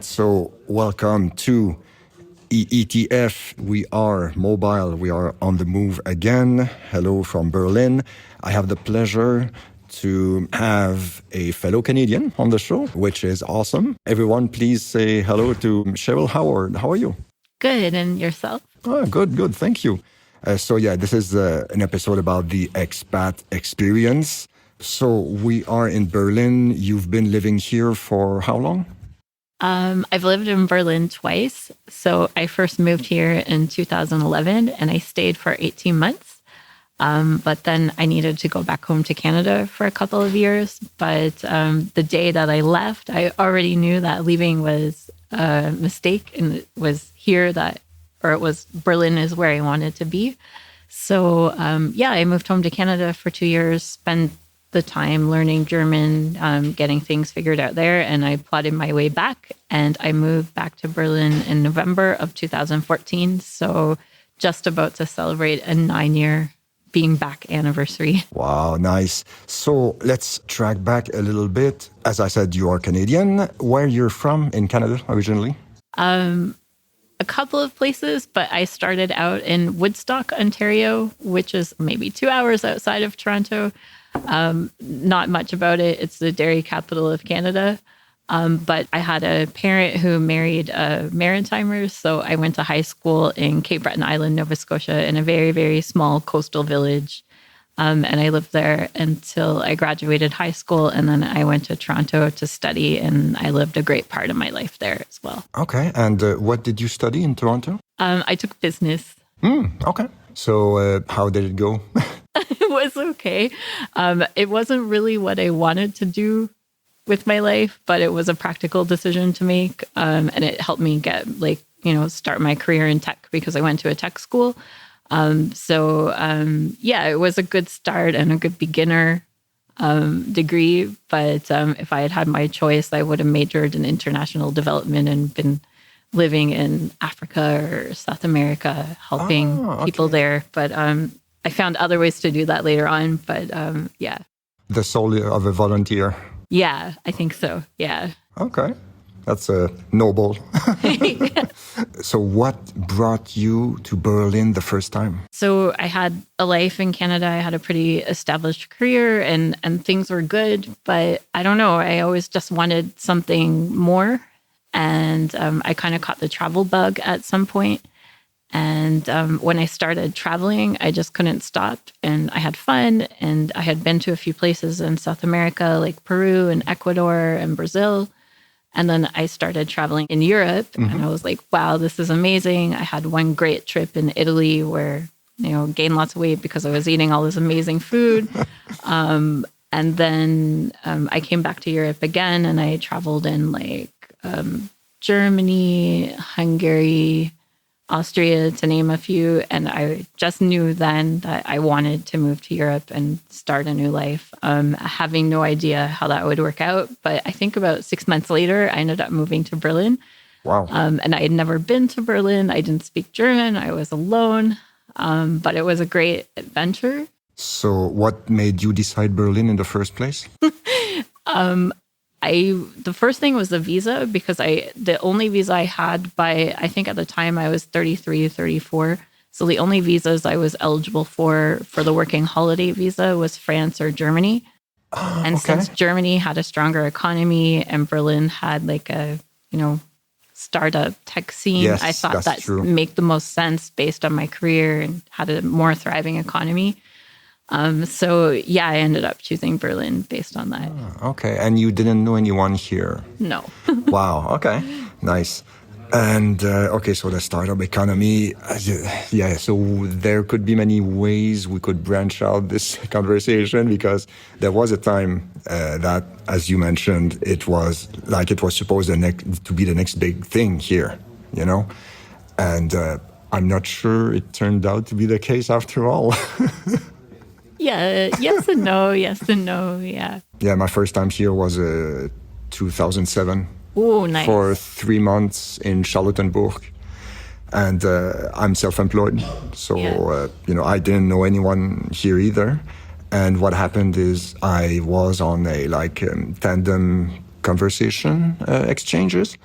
right, so welcome to EETF. We are mobile, we are on the move again. Hello from Berlin. I have the pleasure to have a fellow Canadian on the show, which is awesome. Everyone, please say hello to Sheryl Howard. How are you? Good, and yourself? Oh, good, thank you. This is an episode about the expat experience. So we are in Berlin. You've been living here for how long? I've lived in Berlin twice. So I first moved here in 2011 and I stayed for 18 months. But then I needed to go back home to Canada for a couple of years. But the day that I left, I already knew that leaving was a mistake and it was Berlin is where I wanted to be. So I moved home to Canada for 2 years, spent the time learning German, getting things figured out there, and I plotted my way back. And I moved back to Berlin in November of 2014. So just about to celebrate a 9-year being back anniversary. Wow, nice. So let's track back a little bit. As I said, you are Canadian. Where you're from in Canada originally? A couple of places, but I started out in Woodstock, Ontario, which is maybe 2 hours outside of Toronto. Not much about it. It's the dairy capital of Canada. But I had a parent who married Maritimers. So I went to high school in Cape Breton Island, Nova Scotia, in a very, very small coastal village. And I lived there until I graduated high school. And then I went to Toronto to study, and I lived a great part of my life there as well. Okay. And what did you study in Toronto? I took business. Okay. So how did it go? It was okay. It wasn't really what I wanted to do with my life, but it was a practical decision to make. And it helped me get start my career in tech because I went to a tech school. It was a good start and a good beginner degree. But if I had had my choice, I would have majored in international development and been living in Africa or South America, helping people there. But I found other ways to do that later on. But The soul of a volunteer. Yeah, I think so. Yeah. Okay. That's noble. So what brought you to Berlin the first time? So I had a life in Canada. I had a pretty established career and things were good. But I don't know. I always just wanted something more. And I kind of caught the travel bug at some point. And when I started traveling, I just couldn't stop. And I had fun. And I had been to a few places in South America, like Peru and Ecuador and Brazil. And then I started traveling in Europe. And I was like, wow, this is amazing. I had one great trip in Italy where, gained lots of weight because I was eating all this amazing food. And then I came back to Europe again and I traveled in Germany, Hungary, Austria, to name a few. And I just knew then that I wanted to move to Europe and start a new life, having no idea how that would work out. But I think about 6 months later, I ended up moving to Berlin. Wow. And I had never been to Berlin. I didn't speak German. I was alone. But it was a great adventure. So what made you decide Berlin in the first place? The first thing was the visa, because the only visa I had I think at the time I was 33, 34. So the only visas I was eligible for the working holiday visa was France or Germany. Since Germany had a stronger economy and Berlin had a startup tech scene, yes, I thought that true. Make the most sense based on my career and had a more thriving economy. I ended up choosing Berlin based on that. Okay. And you didn't know anyone here? No. Wow. Okay. Nice. And, so the startup economy, so there could be many ways we could branch out this conversation, because there was a time that, as you mentioned, it was supposed to be the next big thing here, And I'm not sure it turned out to be the case after all. Yeah, yes and no, yeah. Yeah, my first time here was 2007. Oh, nice. For 3 months in Charlottenburg. And I'm self-employed. So, I didn't know anyone here either. And what happened is I was on a tandem conversation exchanges.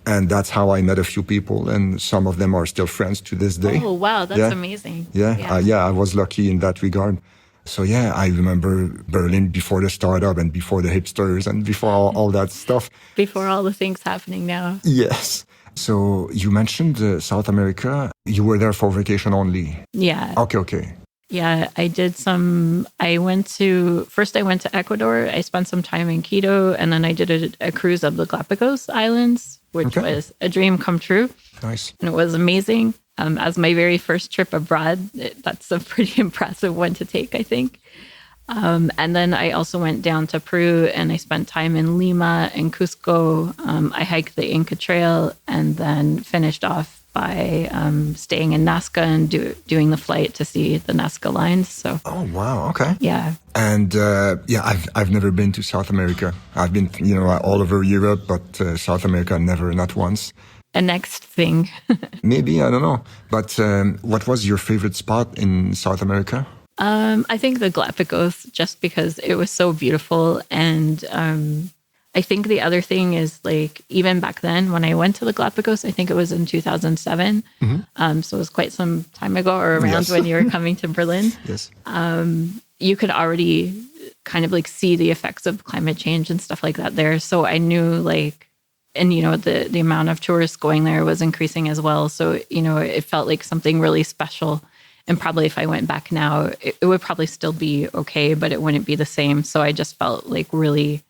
And that's how I met a few people, and some of them are still friends to this day. Oh, wow. That's Yeah. amazing. Yeah, I was lucky in that regard. So yeah, I remember Berlin before the startup and before the hipsters and before all that stuff. Before all the things happening now. Yes. So you mentioned South America. You were there for vacation only. Yeah. Okay. Yeah, I went to Ecuador. I spent some time in Quito, and then I did a cruise of the Galapagos Islands, which was a dream come true. Nice. And it was amazing. As my very first trip abroad, that's a pretty impressive one to take, I think. And then I also went down to Peru, and I spent time in Lima and Cusco. I hiked the Inca Trail, and then finished off by staying in Nazca and doing the flight to see the Nazca lines. So, oh wow, okay, yeah. And I've never been to South America. I've been all over Europe, but South America never, not once. A next thing. Maybe, I don't know. But what was your favorite spot in South America? I think the Galapagos, just because it was so beautiful. And I think the other thing is, like, even back then when I went to the Galapagos, I think it was in 2007. Mm-hmm. So it was quite some time ago, or around when you were coming to Berlin. Yes. You could already kind of like see the effects of climate change and stuff like that there. So I knew the amount of tourists going there was increasing as well. So, it felt like something really special. And probably if I went back now, it would probably still be okay, but it wouldn't be the same. So I just felt like really,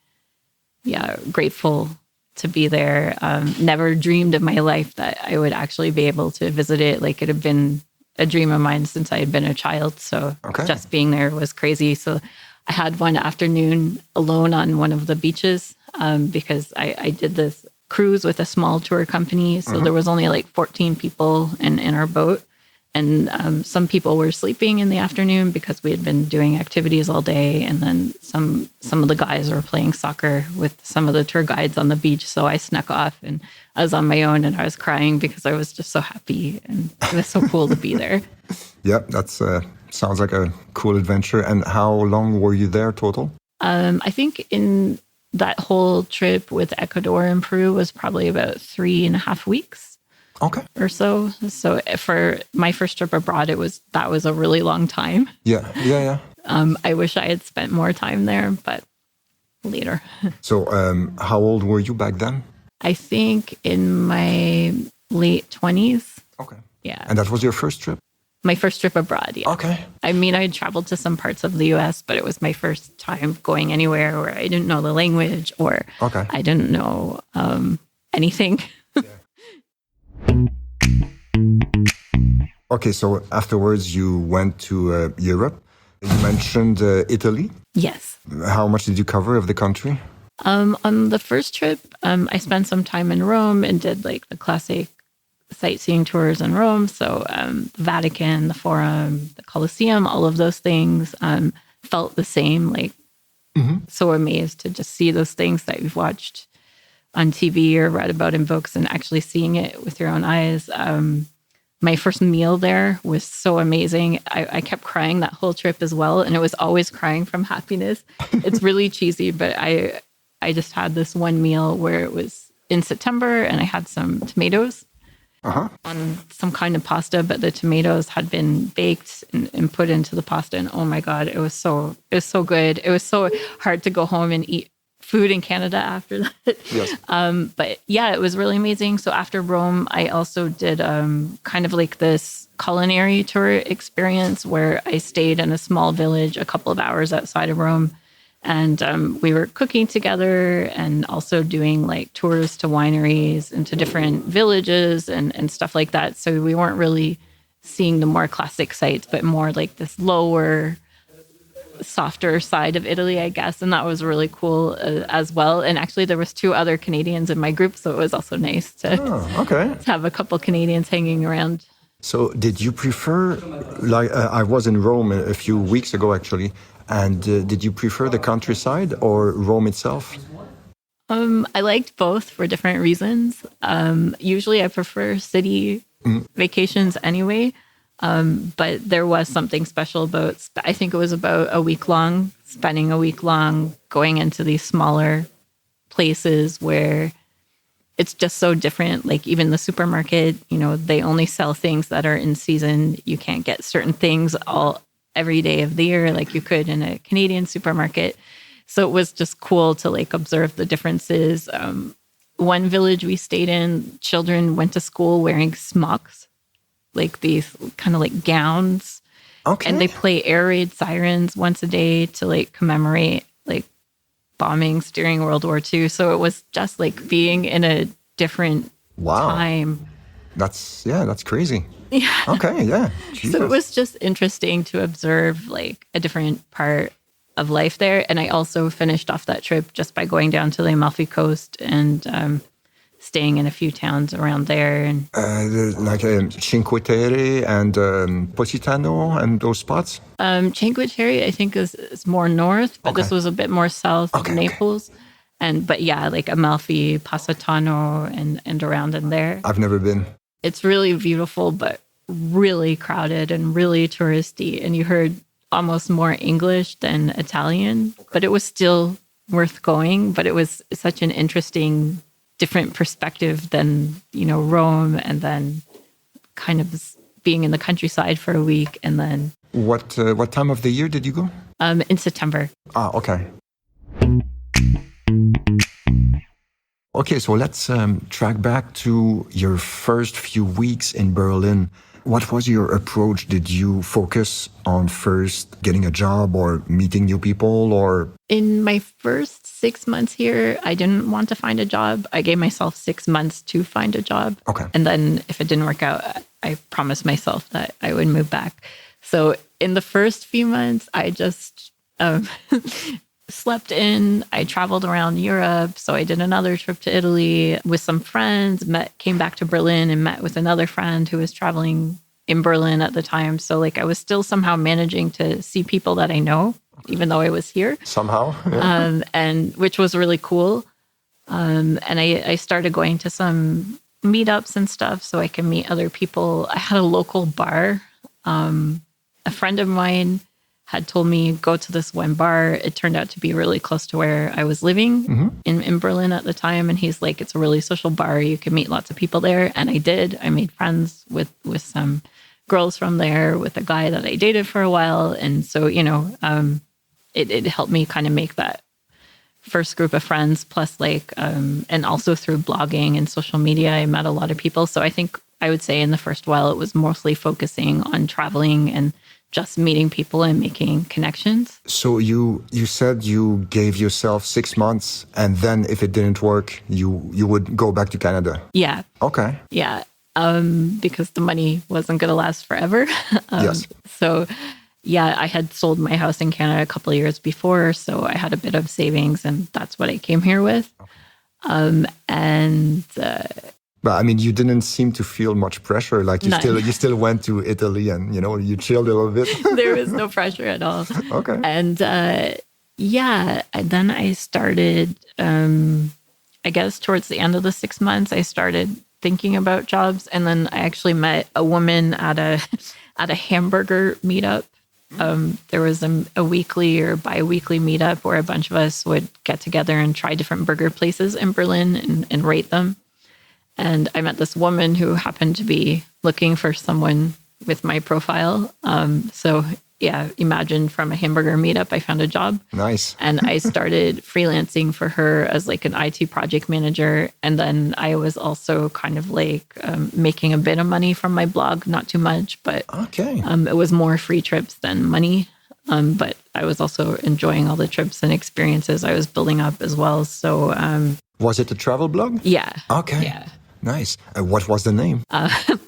grateful to be there. Never dreamed in my life that I would actually be able to visit it. Like, it had been a dream of mine since I had been a child. So just being there was crazy. So I had one afternoon alone on one of the beaches because I did this cruise with a small tour company. So there was only like 14 people in our boat. And some people were sleeping in the afternoon because we had been doing activities all day. And then some of the guys were playing soccer with some of the tour guides on the beach. So I snuck off and I was on my own, and I was crying because I was just so happy. And it was so cool to be there. Yeah, that's sounds like a cool adventure. And how long were you there total? I think in that whole trip with Ecuador and Peru was probably about 3.5 weeks. Okay. Or so. So for my first trip abroad, that was a really long time. Yeah. I wish I had spent more time there, but later. So how old were you back then? I think in my late 20s. Okay. Yeah. And that was your first trip? My first trip abroad, yeah. Okay. I mean, I had traveled to some parts of the U.S., but it was my first time going anywhere where I didn't know the language or I didn't know anything. Okay, so afterwards you went to Europe. You mentioned Italy. Yes. How much did you cover of the country? On the first trip, I spent some time in Rome and did like the classic sightseeing tours in Rome. So the Vatican, the Forum, the Colosseum, all of those things felt the same. Like, so amazed to just see those things that you've watched on TV or read about in books and actually seeing it with your own eyes. My first meal there was so amazing. I kept crying that whole trip as well. And it was always crying from happiness. It's really cheesy, but I just had this one meal where it was in September and I had some tomatoes on some kind of pasta, but the tomatoes had been baked and put into the pasta. And oh my God, it was so good. It was so hard to go home and eat food in Canada after that. Yes. But yeah, it was really amazing. So after Rome, I also did kind of like this culinary tour experience where I stayed in a small village a couple of hours outside of Rome. And we were cooking together and also doing like tours to wineries and to different villages and stuff like that. So we weren't really seeing the more classic sites, but more like this lower, softer side of Italy, I guess. And that was really cool as well. And actually there was 2 other Canadians in my group. So it was also nice to have a couple Canadians hanging around. So did you prefer, like I was in Rome a few weeks ago actually, and did you prefer the countryside or Rome itself? I liked both for different reasons. Usually I prefer city vacations anyway. But there was something special about, I think it was about spending a week long, going into these smaller places where it's just so different. Like even the supermarket, they only sell things that are in season. You can't get certain things every day of the year like you could in a Canadian supermarket. So it was just cool to like observe the differences. One village we stayed in, children went to school wearing smocks, like these kind of like gowns. Okay. And they play air raid sirens once a day to like commemorate like bombings during World War II. So it was just like being in a different time. That's crazy. Yeah. Okay, yeah. Jesus. So it was just interesting to observe like a different part of life there. And I also finished off that trip just by going down to the Amalfi Coast and staying in a few towns around there. And like Cinque Terre and Positano and those spots? Cinque Terre, I think, is more north, but this was a bit more south of Naples. But yeah, like Amalfi, Positano, and around in there. I've never been. It's really beautiful, but really crowded and really touristy. And you heard almost more English than Italian, but it was still worth going. But it was such an interesting, different perspective than, Rome, and then kind of being in the countryside for a week. And then what time of the year did you go? In September. Ah, okay. Okay, so let's track back to your first few weeks in Berlin. What was your approach? Did you focus on first getting a job or meeting new people, or? In my first 6 months here, I didn't want to find a job. I gave myself 6 months to find a job. Okay. And then if it didn't work out, I promised myself that I would move back. So in the first few months, I just slept in. I traveled around Europe. So I did another trip to Italy with some friends, came back to Berlin and met with another friend who was traveling in Berlin at the time. So like I was still somehow managing to see people that I know, even though I was here. Somehow. Yeah. And which was really cool. And I started going to some meetups and stuff so I can meet other people. I had a local bar. A friend of mine had told me, go to this one bar. It turned out to be really close to where I was living in Berlin at the time. And he's like, it's a really social bar. You can meet lots of people there. And I did. I made friends with some girls from there, with a guy that I dated for a while. And so, it helped me kind of make that first group of friends. Plus and also through blogging and social media, I met a lot of people. So I think I would say in the first while, it was mostly focusing on traveling and just meeting people and making connections. So you said you gave yourself 6 months, and then if it didn't work, you would go back to Canada. Yeah. Okay. Yeah. Because the money wasn't going to last forever. Yes. So yeah, I had sold my house in Canada a couple of years before, so I had a bit of savings, and that's what I came here with. But I mean, you didn't seem to feel much pressure. Like you still went to Italy and you chilled a little bit. There was no pressure at all. Okay. And then I started. I guess towards the end of the 6 months, I started thinking about jobs, and then I actually met a woman at a hamburger meetup. There was a weekly or bi-weekly meetup where a bunch of us would get together and try different burger places in Berlin and rate them. And I met this woman who happened to be looking for someone with my profile. So yeah, imagine from a hamburger meetup, I found a job. Nice. And I started freelancing for her as like an IT project manager. And then I was also kind of like making a bit of money from my blog, not too much, but okay. It was more free trips than money. But I was also enjoying all the trips and experiences I was building up as well. So was it a travel blog? Yeah. Okay. Yeah. Nice. What was the name?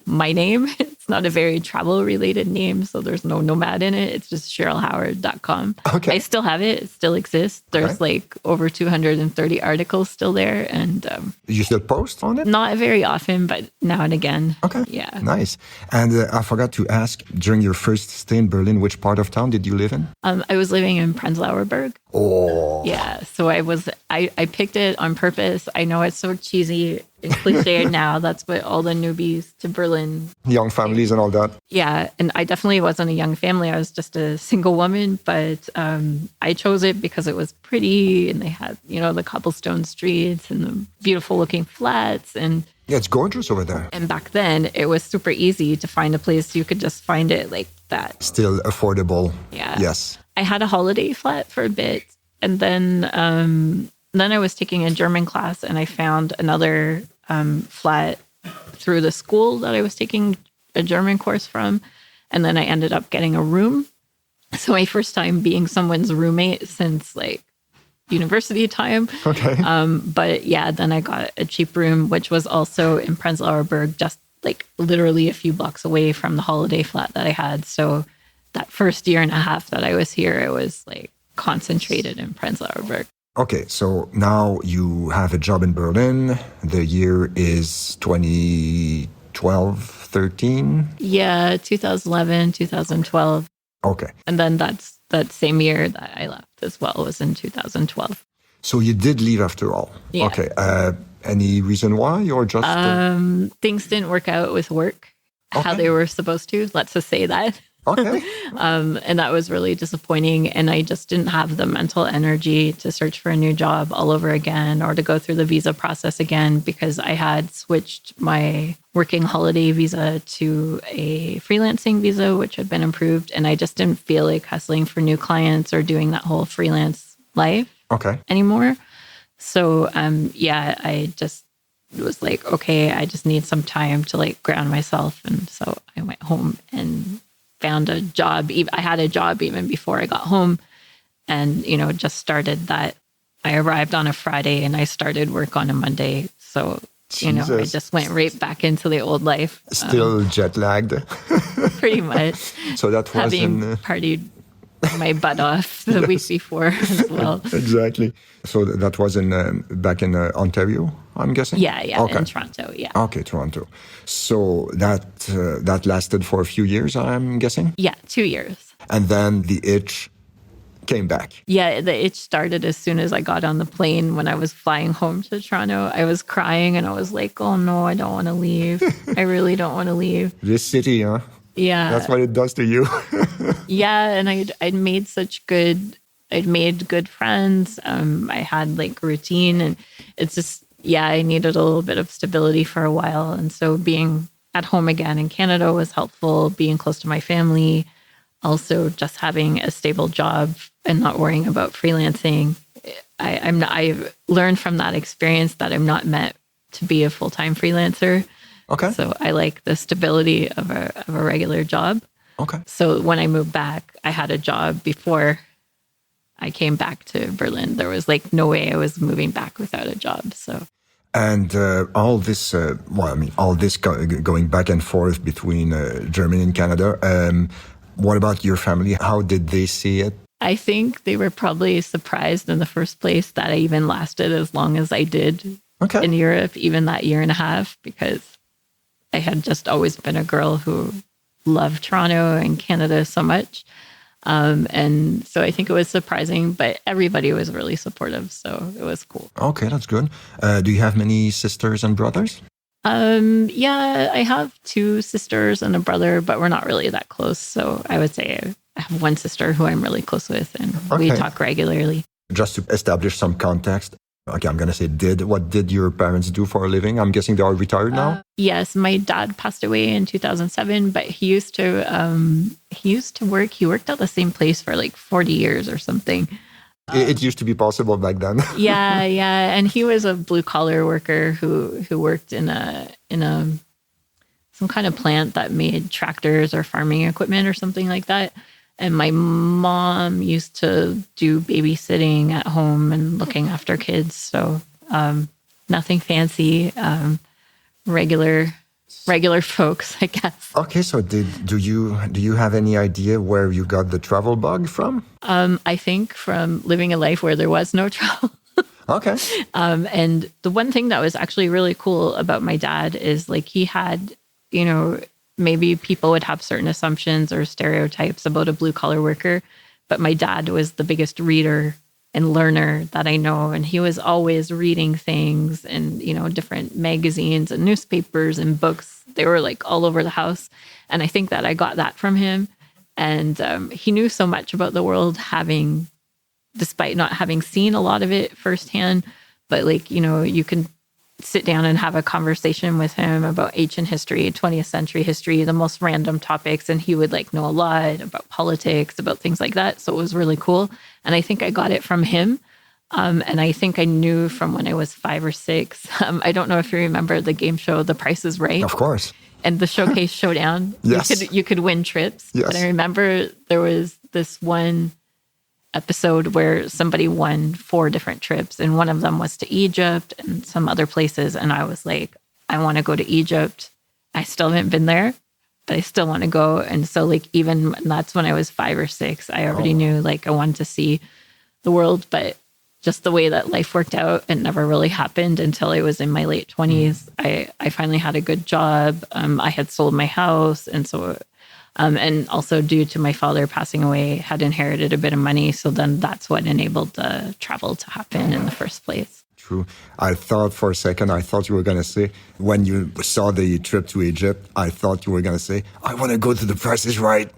My name. It's not a very travel-related name, so there's no nomad in it. It's just SherylHoward.com. Okay. I still have it. It still exists. There's like over 230 articles still there. And you still post on it? Not very often, but now and again. Okay. Yeah. Nice. And I forgot to ask, during your first stay in Berlin, which part of town did you live in? I was living in Prenzlauer Berg. Oh, Yeah, so I picked it on purpose. I know it's so cheesy and cliche now. That's what all the newbies to Berlin. young families and all that. Yeah, and I definitely wasn't a young family. I was just a single woman, but I chose it because it was pretty, and they had the cobblestone streets and the beautiful looking flats, Yeah, it's gorgeous over there. and back then it was super easy to find a place you could just find it like that. Still affordable. Yeah. Yes. I had a holiday flat for a bit, and then I was taking a German class, and I found another flat through the school that I was taking a German course from, and then I ended up getting a room. So my first time being someone's roommate since like university time. Okay. But yeah, then I got a cheap room, which was also in Prenzlauer Berg, just like literally a few blocks away from the holiday flat that I had. So that first year and a half that I was here, it was like concentrated in Prenzlauer Berg. Okay, so now you have a job in Berlin. The year is 2012, 13. Yeah, 2011, 2012. Okay. And then that same year that I left as well was in 2012. So you did leave after all. Yeah. Okay. Any reason why, or just? Things didn't work out with work how they were supposed to. Let's just say that. Okay. And that was really disappointing. And I just didn't have the mental energy to search for a new job all over again or to go through the visa process again, because I had switched my working holiday visa to a freelancing visa, which had been approved. And I just didn't feel like hustling for new clients or doing that whole freelance life anymore. So, I just was like, okay, I just need some time to like ground myself. And so I went home and found a job. I had a job even before I got home, and, just started that. I arrived on a Friday and I started work on a Monday. So, I just went right back into the old life. Still jet lagged. Pretty much. So that was having partied my butt off the week before as well. Exactly. So that was back in Ontario, I'm guessing? Yeah, okay. In Toronto, yeah. Okay, Toronto. So that lasted for a few years, I'm guessing? Yeah, 2 years. And then the itch came back. Yeah, the itch started as soon as I got on the plane when I was flying home to Toronto. I was crying and I was like, oh no, I don't want to leave. I really don't want to leave. This city, huh? Yeah. That's what it does to you. Yeah, and I'd made good friends. I had like routine, and it's just, I needed a little bit of stability for a while. And so being at home again in Canada was helpful, being close to my family, also just having a stable job and not worrying about freelancing. I've learned from that experience that I'm not meant to be a full-time freelancer. Okay. So I like the stability of a regular job. Okay. So when I moved back, I had a job before I came back to Berlin. There was like no way I was moving back without a job. So. And all this, going back and forth between Germany and Canada. What about your family? How did they see it? I think they were probably surprised in the first place that I even lasted as long as I did in Europe, even that year and a half, because I had just always been a girl who loved Toronto and Canada so much. And so I think it was surprising, but everybody was really supportive. So it was cool. Okay, that's good. Do you have many sisters and brothers? Yeah, I have 2 sisters and a brother, but we're not really that close. So I would say I have one sister who I'm really close with, and we talk regularly. Just to establish some context. Okay, I'm going to say what did your parents do for a living? I'm guessing they are retired now? Yes, my dad passed away in 2007, but he used to work. He worked at the same place for like 40 years or something. It used to be possible back then. yeah. And he was a blue collar worker who worked in some kind of plant that made tractors or farming equipment or something like that. And my mom used to do babysitting at home and looking after kids. So nothing fancy, regular folks, I guess. Okay, so do you have any idea where you got the travel bug from? I think from living a life where there was no travel. Okay. And the one thing that was actually really cool about my dad is like he had, maybe people would have certain assumptions or stereotypes about a blue collar worker, but my dad was the biggest reader and learner that I know. And he was always reading things and, different magazines and newspapers and books. They were like all over the house. And I think that I got that from him. And he knew so much about the world, despite not having seen a lot of it firsthand. But you can sit down and have a conversation with him about ancient history, 20th century history, the most random topics. And he would know a lot about politics, about things like that. So it was really cool. And I think I got it from him. And I think I knew from when I was 5 or 6. I don't know if you remember the game show, The Price is Right. Of course. And the Showcase Showdown. Yes. You could win trips. Yes. But I remember there was this one episode where somebody won 4 different trips, and one of them was to Egypt and some other places. And I was like, I want to go to Egypt. I still haven't been there, but I still want to go. And so even that's when I was 5 or 6, I already knew I wanted to see the world, but just the way that life worked out, it never really happened until I was in my late 20s. I finally had a good job. I had sold my house. And so and also due to my father passing away, had inherited a bit of money. So then that's what enabled the travel to happen in the first place. True. I thought for a second, you were going to say, when you saw the trip to Egypt, I thought you were going to say, I want to go to The Price is Right.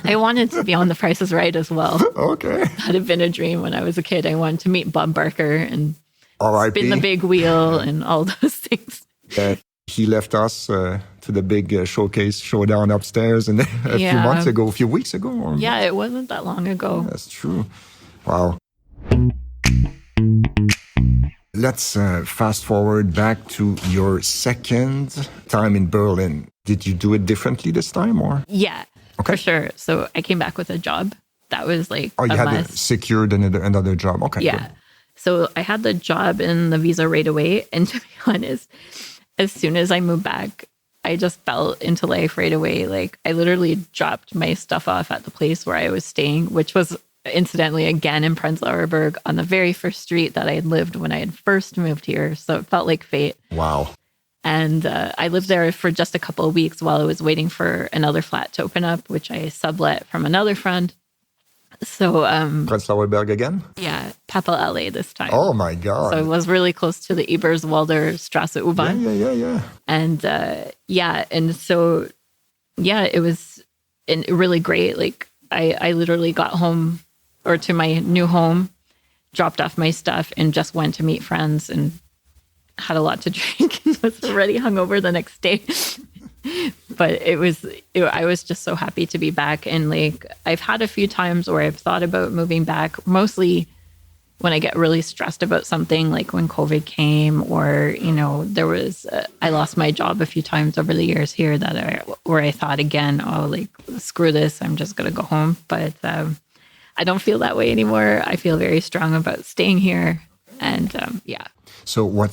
I wanted to be on The Price is Right as well. Okay. That had been a dream when I was a kid. I wanted to meet Bob Barker and R.I.P. spin the big wheel and all those things. He left us to the big showcase showdown upstairs and a few weeks ago. Yeah, it wasn't that long ago. That's true. Wow. Let's fast forward back to your second time in Berlin. Did you do it differently this time, or? Yeah, for sure. So I came back with a job. That was you had secured another job. Okay. Yeah. Good. So I had the job and the visa right away. And to be honest, as soon as I moved back, I just fell into life right away. I literally dropped my stuff off at the place where I was staying, which was incidentally again in Prenzlauer Berg on the very first street that I had lived when I had first moved here. So it felt like fate. Wow. And I lived there for just a couple of weeks while I was waiting for another flat to open up, which I sublet from another friend. So Prenzlauer Berg again? Yeah, Papel LA this time. Oh my God. So it was really close to the Eberswalder Strasse U-Bahn. Yeah. And and so it was really great. I literally got home or to my new home, dropped off my stuff and just went to meet friends and had a lot to drink and was already hungover the next day. But I was just so happy to be back. And I've had a few times where I've thought about moving back, mostly when I get really stressed about something, like when COVID came, or, there was, I lost my job a few times over the years here where I thought again, screw this, I'm just going to go home. But I don't feel that way anymore. I feel very strong about staying here. And So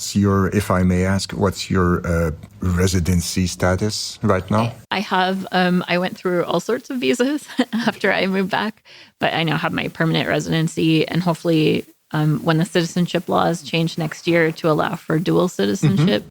if I may ask, what's your residency status right now? I have, I went through all sorts of visas after I moved back, but I now have my permanent residency, and hopefully when the citizenship laws change next year to allow for dual citizenship,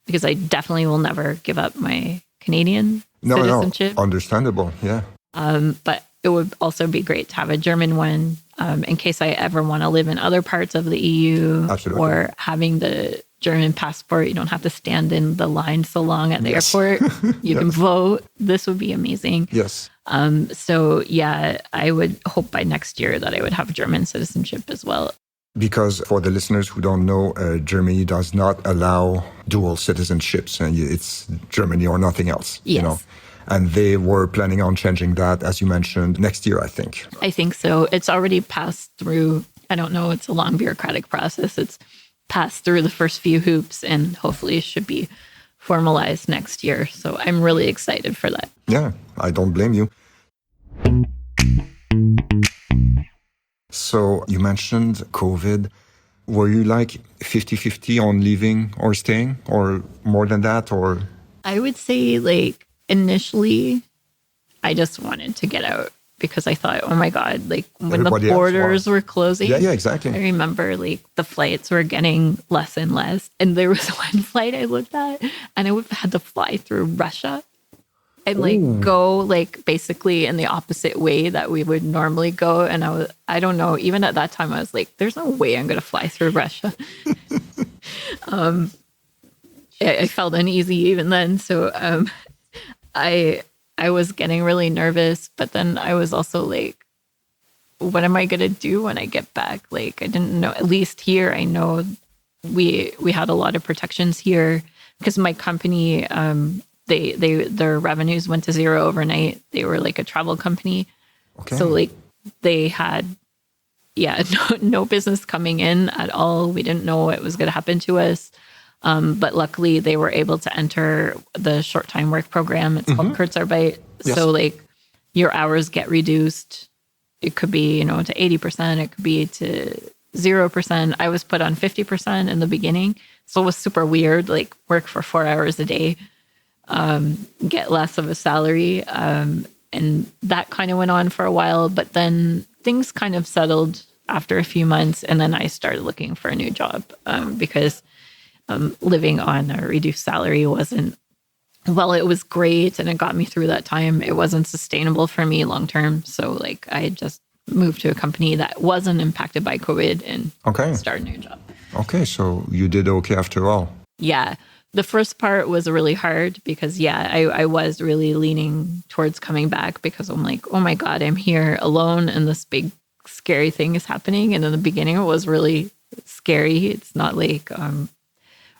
because I definitely will never give up my Canadian citizenship. No, understandable, yeah. But it would also be great to have a German one in case I ever want to live in other parts of the EU. Absolutely. Or having the German passport. You don't have to stand in the line so long at the airport. You can vote. This would be amazing. Yes. So I would hope by next year that I would have German citizenship as well. Because for the listeners who don't know, Germany does not allow dual citizenships. And it's Germany or nothing else. Yes. And they were planning on changing that, as you mentioned, next year, I think. I think so. It's already passed through, I don't know, it's a long bureaucratic process. It's passed through the first few hoops and hopefully should be formalized next year. So I'm really excited for that. Yeah, I don't blame you. So you mentioned COVID. Were you 50-50 on leaving or staying, or more than that? Or I would say initially, I just wanted to get out because I thought, oh my God, when the borders were closing. Yeah, exactly. I remember the flights were getting less and less. And there was one flight I looked at and I would have had to fly through Russia. and like go like basically in the opposite way that we would normally go. And I don't know, even at that time, I was like, there's no way I'm going to fly through Russia. I felt uneasy even then. So I was getting really nervous, but then I was also like, what am I going to do when I get back? Like, I didn't know, at least here, I know we had a lot of protections here because my company, their revenues went to zero overnight. They were like a travel company. Okay. So like they had, no business coming in at all. We didn't know what was going to happen to us. But luckily they were able to enter the short time work program. It's called Kurzarbeit. Yes. So like your hours get reduced. It could be, to 80%. It could be to 0%. I was put on 50% in the beginning. So it was super weird, like work for 4 hours a day, get less of a salary. And that kind of went on for a while, but then things kind of settled after a few months. And then I started looking for a new job because living on a reduced salary wasn't, well, it was great and it got me through that time. It wasn't sustainable for me long term. So like I just moved to a company that wasn't impacted by COVID and started a new job. Okay, so you did okay after all. Yeah. The first part was really hard because, I was really leaning towards coming back because I'm like, oh my God, I'm here alone and this big scary thing is happening. And in the beginning, it was really scary. It's not like,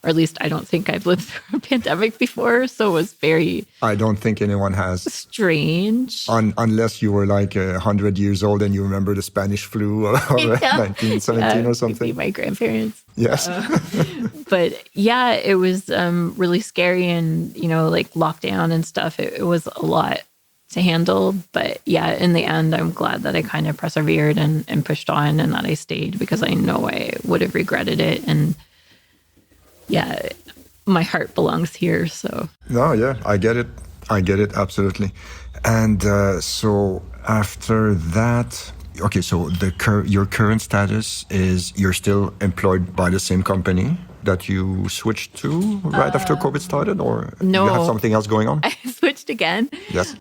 or at least I don't think I've lived through a pandemic before. So it was very... I don't think anyone has. Strange. Unless you were like 100 years old and you remember the Spanish flu of 1917 or something. Maybe my grandparents. Yes. But it was really scary and, like lockdown and stuff. It was a lot to handle. But in the end, I'm glad that I kind of persevered and pushed on and that I stayed because I know I would have regretted it. And my heart belongs here. So no, I get it absolutely. And so after that, okay, so your current status is you're still employed by the same company that you switched to right after COVID started, or no, you have something else going on? I switched again. Yes.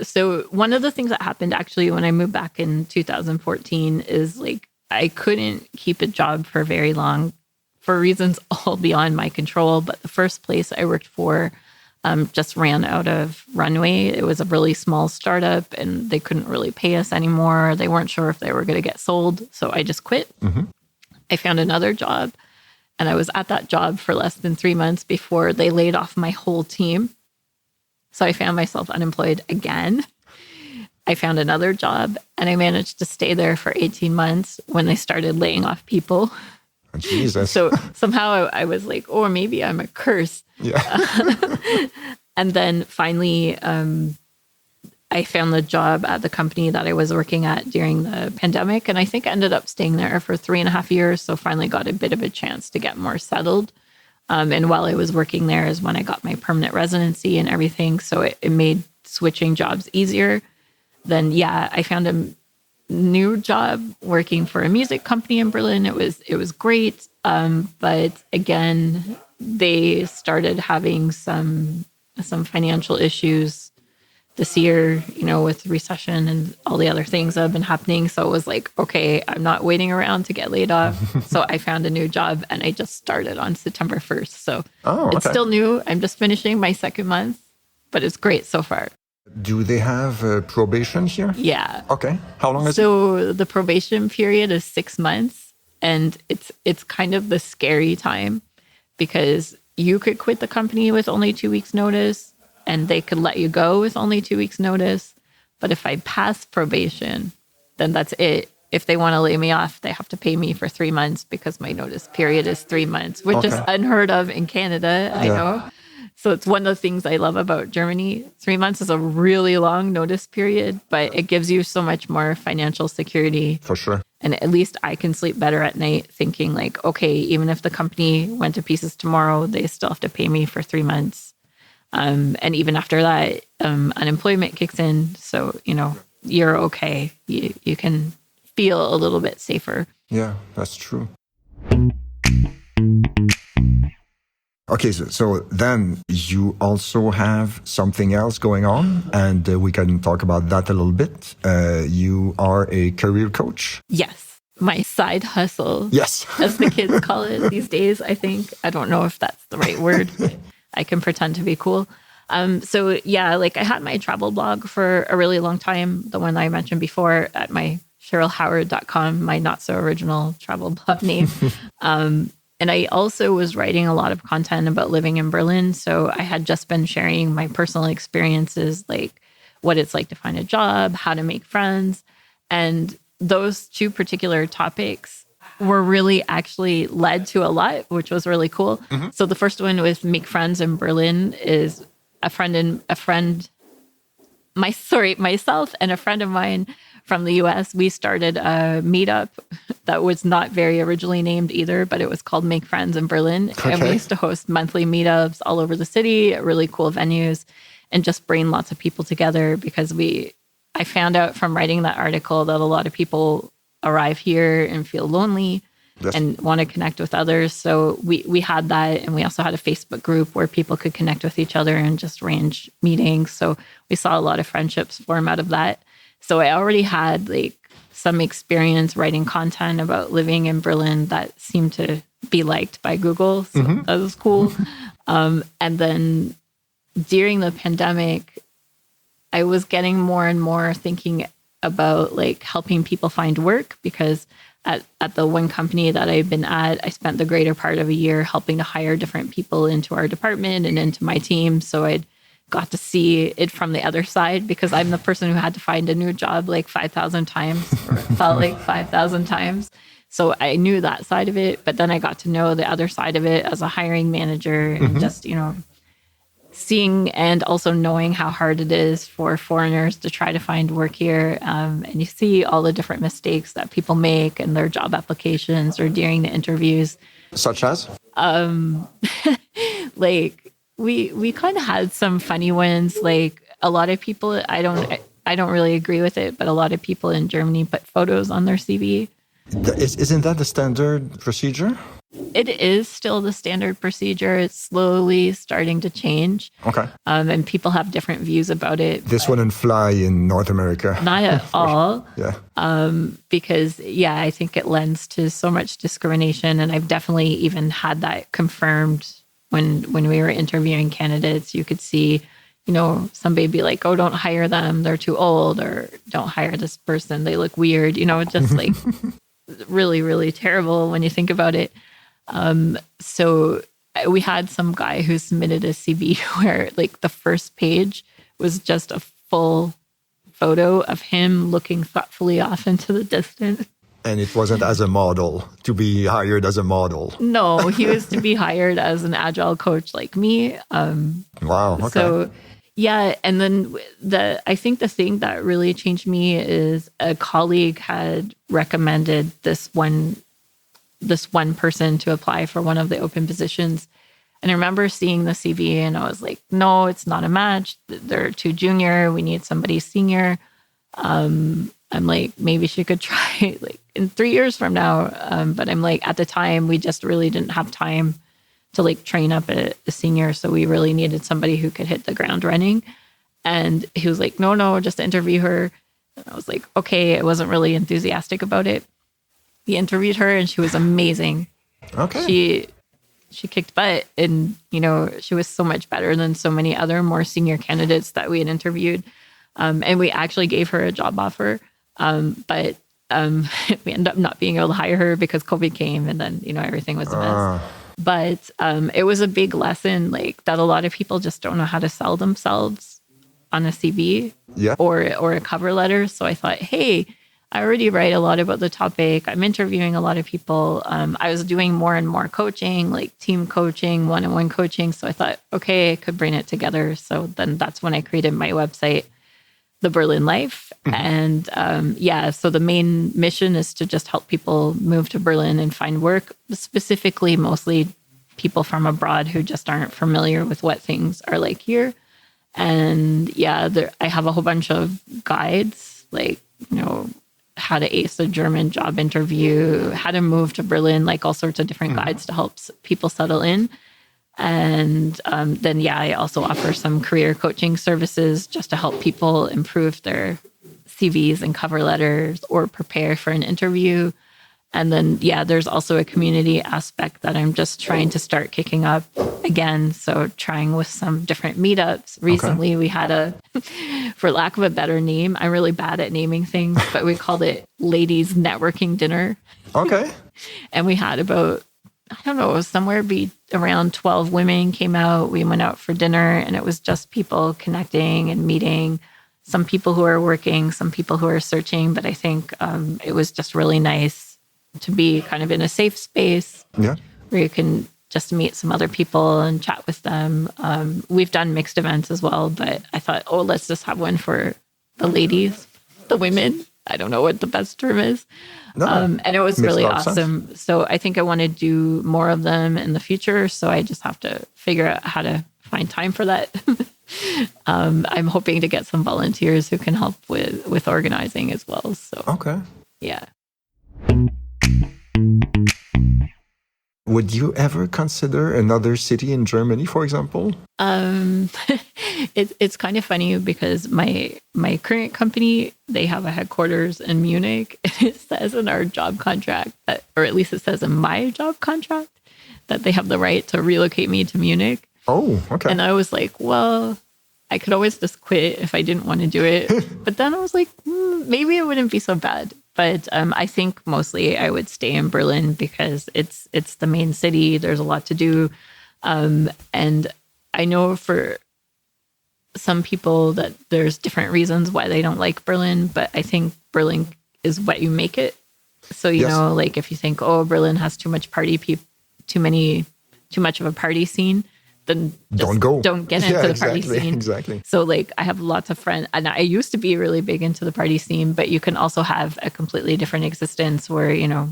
So one of the things that happened actually when I moved back in 2014 is like I couldn't keep a job for very long for reasons all beyond my control. But the first place I worked for just ran out of runway. It was a really small startup and they couldn't really pay us anymore. They weren't sure if they were going to get sold. So I just quit. I found another job and I was at that job for less than 3 months before they laid off my whole team. So I found myself unemployed again. I found another job and I managed to stay there for 18 months when they started laying off people. Jesus. So somehow I was like, oh, maybe I'm a curse. Yeah. And then finally, I found the job at the company that I was working at during the pandemic. And I think I ended up staying there for 3.5 years. So finally got a bit of a chance to get more settled. And while I was working there is when I got my permanent residency and everything. So it made switching jobs easier. Then, I found a new job working for a music company in Berlin. It was great. But again, they started having some financial issues this year, with recession and all the other things that have been happening. So it was like, okay, I'm not waiting around to get laid off. So I found a new job and I just started on September 1st. So It's still new. I'm just finishing my second month, but it's great so far. Do they have probation here? Yeah. Okay. How long is it? So the probation period is 6 months, and it's kind of the scary time because you could quit the company with only 2 weeks notice and they could let you go with only 2 weeks notice. But if I pass probation, then that's it. If they want to lay me off, they have to pay me for 3 months because my notice period is 3 months, which is unheard of in Canada. I know. So it's one of the things I love about Germany. 3 months is a really long notice period, but it gives you so much more financial security. For sure. And at least I can sleep better at night thinking like, okay, even if the company went to pieces tomorrow, they still have to pay me for 3 months. And even after that, unemployment kicks in. So, you're okay. You can feel a little bit safer. Yeah, that's true. Okay, so then you also have something else going on, and we can talk about that a little bit. You are a career coach. Yes, my side hustle. Yes. As the kids call it these days, I think. I don't know if that's the right word. I can pretend to be cool. So yeah, like I had my travel blog for a really long time, the one I mentioned before at my SherylHoward.com, my not so original travel blog name. And I also was writing a lot of content about living in Berlin. So I had just been sharing my personal experiences, like what it's like to find a job, how to make friends. And those two particular topics were really actually led to a lot, which was really cool. So the first one was make friends in Berlin is myself and a friend of mine from the US, we started a meetup that was not very originally named either, but it was called Make Friends in Berlin. Okay. And we used to host monthly meetups all over the city at really cool venues and just bring lots of people together because I found out from writing that article that a lot of people arrive here and feel lonely. Yes. And want to connect with others. So we had that. And we also had a Facebook group where people could connect with each other and just arrange meetings. So we saw a lot of friendships form out of that. So I already had like some experience writing content about living in Berlin that seemed to be liked by Google. So that was cool. And then during the pandemic, I was getting more and more thinking about like helping people find work because at the one company that I've been at, I spent the greater part of a year helping to hire different people into our department and into my team. So I'd got to see it from the other side because I'm the person who had to find a new job like 5,000 times, or felt like 5,000 times. So I knew that side of it, but then I got to know the other side of it as a hiring manager and just, seeing and also knowing how hard it is for foreigners to try to find work here. And you see all the different mistakes that people make in their job applications or during the interviews. Such as? Like we kind of had some funny ones. Like a lot of people, I don't really agree with it, but a lot of people in Germany put photos on their CV. Isn't that the standard procedure? It is still the standard procedure. It's slowly starting to change. Okay. And people have different views about it. This wouldn't fly in North America. Not at all. Yeah. Because, I think it lends to so much discrimination. And I've definitely even had that confirmed when we were interviewing candidates. You could see, somebody be like, oh, don't hire them. They're too old. Or don't hire this person. They look weird. Just like really, really terrible when you think about it. So we had some guy who submitted a CV where like the first page was just a full photo of him looking thoughtfully off into the distance. And it wasn't as a model, to be hired as a model. No, he was to be hired as an agile coach like me. Wow. Okay. So yeah. And then I think the thing that really changed me is a colleague had recommended this one person to apply for one of the open positions. And I remember seeing the CV and I was like, no, it's not a match. They're too junior. We need somebody senior. I'm like, maybe she could try like in 3 years from now. But I'm like, at the time, we just really didn't have time to like train up a senior. So we really needed somebody who could hit the ground running. And he was like, no, just interview her. And I was like, okay, I wasn't really enthusiastic about it. He interviewed her and she was amazing. Okay. She kicked butt and, she was so much better than so many other more senior candidates that we had interviewed. And we actually gave her a job offer. But we ended up not being able to hire her because COVID came and then, everything was a mess. But it was a big lesson like that a lot of people just don't know how to sell themselves on a CV or a cover letter. So I thought, hey, I already write a lot about the topic. I'm interviewing a lot of people. I was doing more and more coaching, like team coaching, one-on-one coaching. So I thought, okay, I could bring it together. So then that's when I created my website, The Berlin Life. And so the main mission is to just help people move to Berlin and find work, specifically mostly people from abroad who just aren't familiar with what things are like here. And I have a whole bunch of guides, like, how to ace a German job interview, how to move to Berlin, like all sorts of different guides to help people settle in. And then, yeah, I also offer some career coaching services just to help people improve their CVs and cover letters or prepare for an interview. And then, yeah, there's also a community aspect that I'm just trying to start kicking up again. So trying with some different meetups. Recently, we had for lack of a better name, I'm really bad at naming things, but we called it Ladies Networking Dinner. Okay. And we had about, I don't know, somewhere around 12 women came out. We went out for dinner and it was just people connecting and meeting. Some people who are working, some people who are searching. But I think it was just really nice to be kind of in a safe space where you can just meet some other people and chat with them. We've done mixed events as well, but I thought, let's just have one for the ladies, the women. I don't know what the best term is. No, and it was really awesome. Sense. So I think I want to do more of them in the future. So I just have to figure out how to find time for that. I'm hoping to get some volunteers who can help with organizing as well. So, yeah. Would you ever consider another city in Germany, for example? It's kind of funny because my current company, they have a headquarters in Munich. It says in our job contract, or at least it says in my job contract, that they have the right to relocate me to Munich. Oh, okay. And I was like, well, I could always just quit if I didn't want to do it. But then I was like, maybe it wouldn't be so bad. But I think mostly I would stay in Berlin because it's the main city. There's a lot to do. And I know for some people that there's different reasons why they don't like Berlin, but I think Berlin is what you make it. So, you know, like if you think, Berlin has too much too much of a party scene, then don't get into the party scene. Exactly. So like I have lots of friends, and I used to be really big into the party scene, but you can also have a completely different existence where, you know,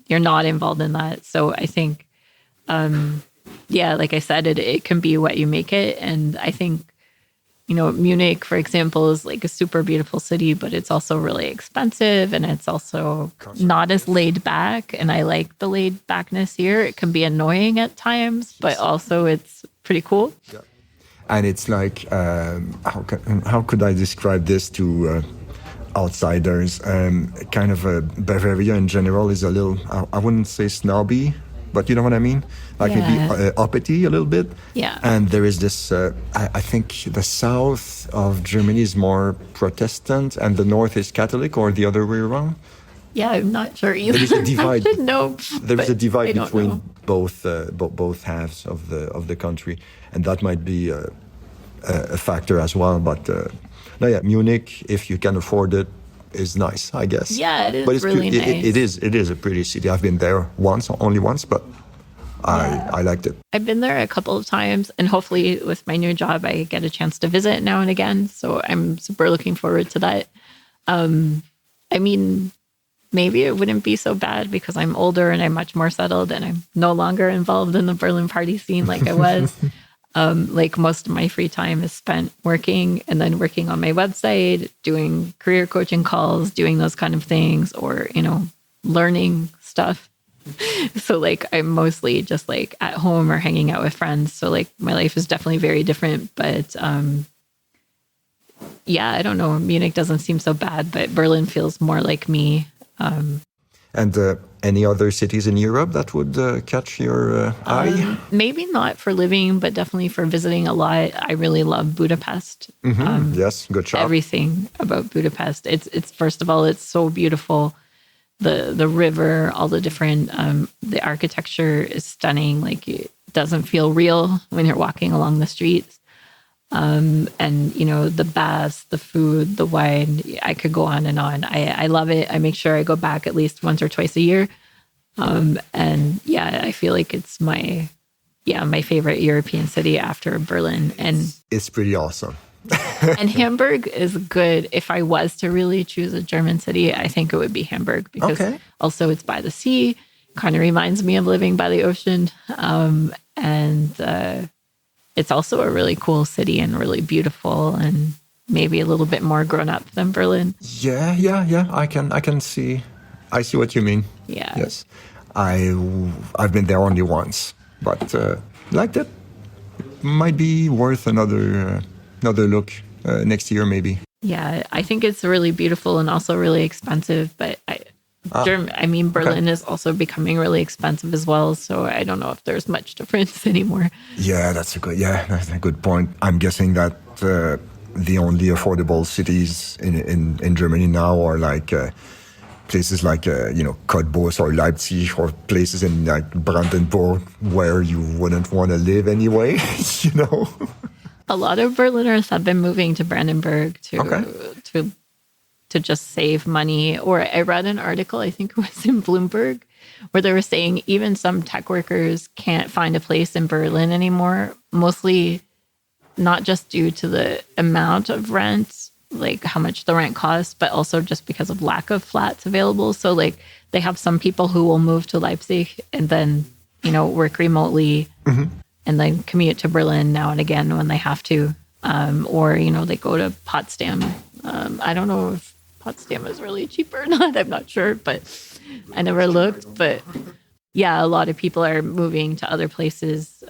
you're not involved in that. So I think, like I said, it can be what you make it. And I think, you know, Munich, for example, is like a super beautiful city, but it's also really expensive and it's also not as laid back. And I like the laid backness here. It can be annoying at times, but also it's pretty cool. Yeah. And it's like, how could I describe this to outsiders? Kind of Bavaria in general is a little, I wouldn't say snobby, but you know what I mean? Like maybe uppity a little bit. Yeah. And there is this, I think the south of Germany is more Protestant and the north is Catholic, or the other way around. Yeah, I'm not sure either. There is a divide. I should know. There is a divide between both halves of the country. And that might be a factor as well. But Munich, if you can afford it, is nice, I guess. Yeah, it is, but it's really nice. It is a pretty city. I've been there only once, but I liked it. I've been there a couple of times, and hopefully with my new job, I get a chance to visit now and again. So I'm super looking forward to that. I mean, maybe it wouldn't be so bad because I'm older and I'm much more settled and I'm no longer involved in the Berlin party scene like I was. Like most of my free time is spent working and then working on my website, doing career coaching calls, doing those kind of things, or, you know, learning stuff. So like I'm mostly just like at home or hanging out with friends. So like my life is definitely very different. But I don't know. Munich doesn't seem so bad, but Berlin feels more like me. And any other cities in Europe that would catch your eye? Maybe not for living, but definitely for visiting a lot. I really love Budapest. Yes, good job. Everything about Budapest. It's first of all, it's so beautiful. The river, all the different, the architecture is stunning. Like it doesn't feel real when you're walking along the streets. And you know, the baths, the food, the wine, I could go on and on. I love it. I make sure I go back at least once or twice a year. And yeah, I feel like it's my favorite European city after Berlin. And it's pretty awesome. And Hamburg is good. If I was to really choose a German city, I think it would be Hamburg because also it's by the sea, kind of reminds me of living by the ocean. It's also a really cool city and really beautiful and maybe a little bit more grown up than Berlin. Yeah. I see what you mean. Yeah. Yes. I've been there only once, but liked it. might be worth another look next year, maybe. Yeah, I think it's really beautiful and also really expensive. But Berlin is also becoming really expensive as well. So I don't know if there's much difference anymore. Yeah, that's a good point. I'm guessing that the only affordable cities in Germany now are like places like Cottbus or Leipzig, or places in like Brandenburg where you wouldn't want to live anyway. you know. A lot of Berliners have been moving to Brandenburg to just save money. Or I read an article, I think it was in Bloomberg, where they were saying even some tech workers can't find a place in Berlin anymore, mostly not just due to the amount of rent, like how much the rent costs, but also just because of lack of flats available. So like they have some people who will move to Leipzig and then, work remotely. And then commute to Berlin now and again when they have to. Or, they go to Potsdam. I don't know if Potsdam is really cheap or not. I'm not sure, but I never looked. But yeah, a lot of people are moving to other places.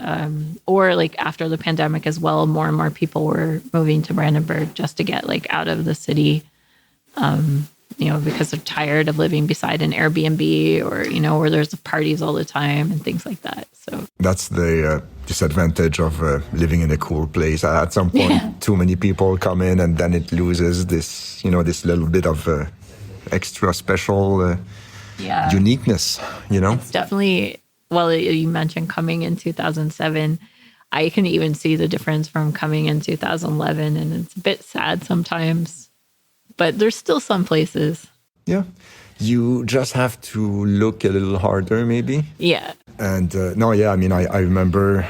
Or like after the pandemic as well, more and more people were moving to Brandenburg just to get like out of the city. Because they're tired of living beside an Airbnb or, where there's parties all the time and things like that. So that's the disadvantage of living in a cool place. At some point, too many people come in, and then it loses this, this little bit of extra special uniqueness. It's definitely. Well, you mentioned coming in 2007. I can even see the difference from coming in 2011, and it's a bit sad sometimes. But there's still some places. Yeah. You just have to look a little harder, maybe. Yeah. And I remember,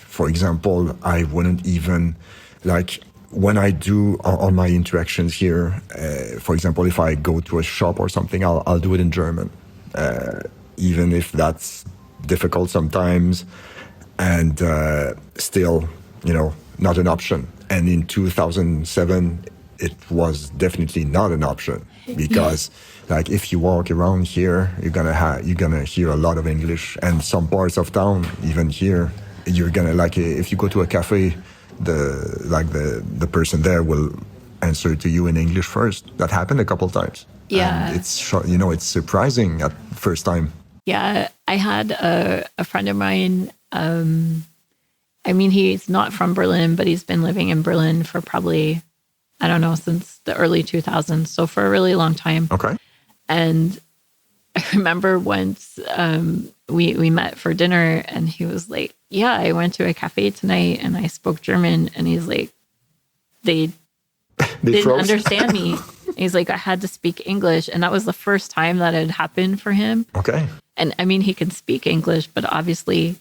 for example, I wouldn't even, like, when I do all my interactions here, for example, if I go to a shop or something, I'll do it in German, even if that's difficult sometimes, and still, not an option. And in 2007, it was definitely not an option, because like if you walk around here, you're gonna hear a lot of English, and some parts of town, even here, you're gonna, like, if you go to a cafe, the person there will answer to you in English first. That happened a couple times. Yeah, and it's surprising at first time. Yeah, I had a friend of mine. He's not from Berlin, but he's been living in Berlin for probably, I don't know, since the early 2000s. So for a really long time. Okay. And I remember once we met for dinner, and he was like, yeah, I went to a cafe tonight and I spoke German. And he's like, they didn't understand me. He's like, I had to speak English. And that was the first time that had happened for him. Okay. And he can speak English, but obviously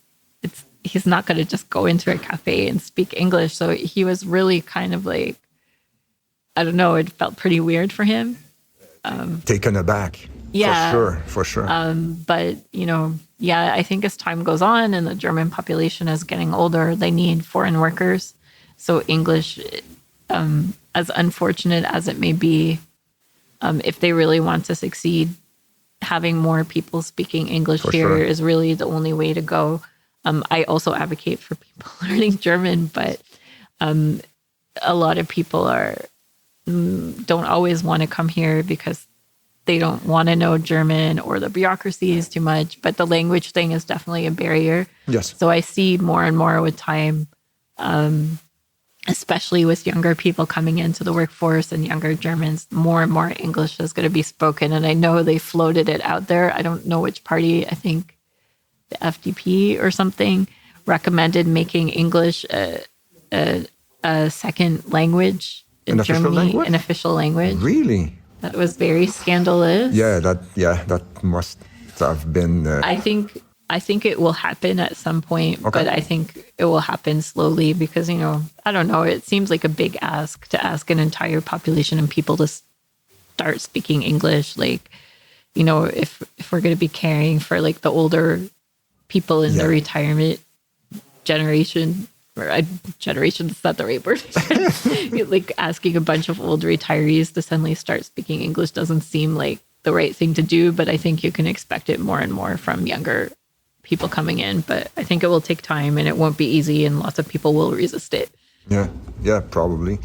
he's not going to just go into a cafe and speak English. So he was really kind of like, I don't know, it felt pretty weird for him. Taken aback. Yeah. For sure. But, I think as time goes on and the German population is getting older, they need foreign workers. So English, as unfortunate as it may be, if they really want to succeed, having more people speaking English here is really the only way to go. I also advocate for people learning German, but a lot of people don't always want to come here because they don't want to know German, or the bureaucracy is too much. But the language thing is definitely a barrier. Yes. So I see more and more with time, especially with younger people coming into the workforce and younger Germans, more and more English is going to be spoken. And I know they floated it out there. I don't know which party, I think the FDP or something, recommended making English a second language in Germany, an official language. Really? That was very scandalous. Yeah, that must have been. I think it will happen at some point, but I think it will happen slowly because, I don't know, it seems like a big ask to ask an entire population and people to start speaking English. Like, if we're going to be caring for like the older people in the retirement generation, generation is not the right word. Like asking a bunch of old retirees to suddenly start speaking English doesn't seem like the right thing to do, but I think you can expect it more and more from younger people coming in, but I think it will take time and it won't be easy and lots of people will resist it. Yeah, probably.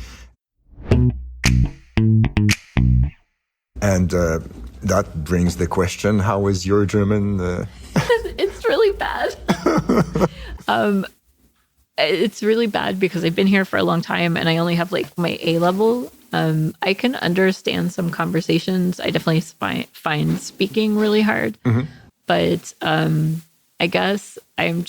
And that brings the question, how is your German? It's really bad. It's really bad because I've been here for a long time and I only have like my A level. I can understand some conversations. I definitely find speaking really hard. But I guess I'm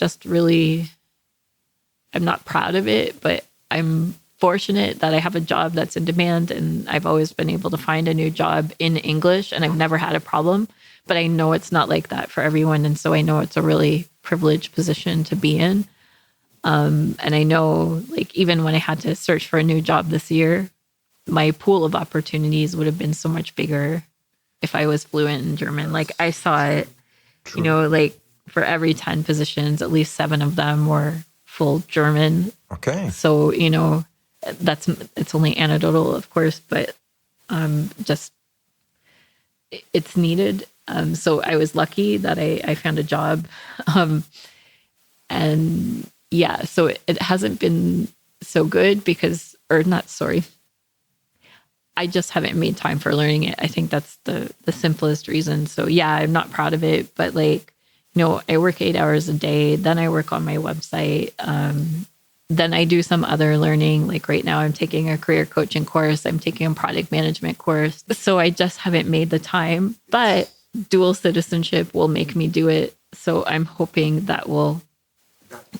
not proud of it, but I'm fortunate that I have a job that's in demand and I've always been able to find a new job in English and I've never had a problem. But I know it's not like that for everyone. And so I know it's a really privileged position to be in. And I know, like, even when I had to search for a new job this year, my pool of opportunities would have been so much bigger if I was fluent in German. Like, I saw it, True. you know, like for every 10 positions, at least 7 of them were full German. Okay. So, you know, it's only anecdotal, of course, but just it's needed. So I was lucky that I found a job. And yeah, so it hasn't been so good because, or not, sorry. I just haven't made time for learning it. I think that's the simplest reason. So yeah, I'm not proud of it, but like, you know, I work 8 hours a day, then I work on my website. Then I do some other learning. Like right now I'm taking a career coaching course. I'm taking a product management course. So I just haven't made the time, but dual citizenship will make me do it. So I'm hoping that will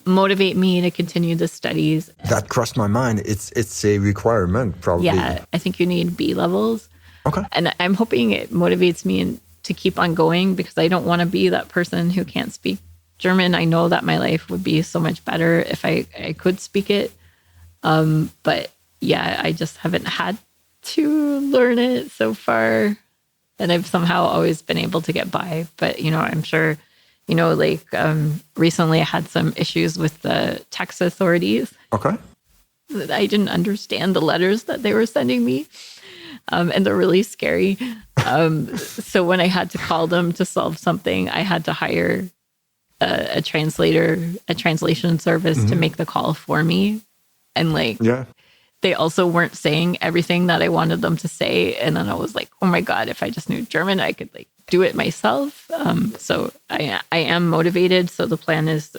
motivate me to continue the studies. That crossed my mind. It's a requirement, probably. Yeah, I think you need B levels. Okay. And I'm hoping it motivates me to keep on going because I don't want to be that person who can't speak German. I know that my life would be so much better if I could speak it. But yeah, I just haven't had to learn it so far. And I've somehow always been able to get by. But, you know, I'm sure, you know, like recently I had some issues with the tax authorities. Okay. I didn't understand the letters that they were sending me. And they're really scary. So when I had to call them to solve something, I had to hire a translator, a translation service to make the call for me. And like, Yeah. they also weren't saying everything that I wanted them to say. And then I was like, oh my God, if I just knew German, I could like do it myself. So I am motivated. So the plan is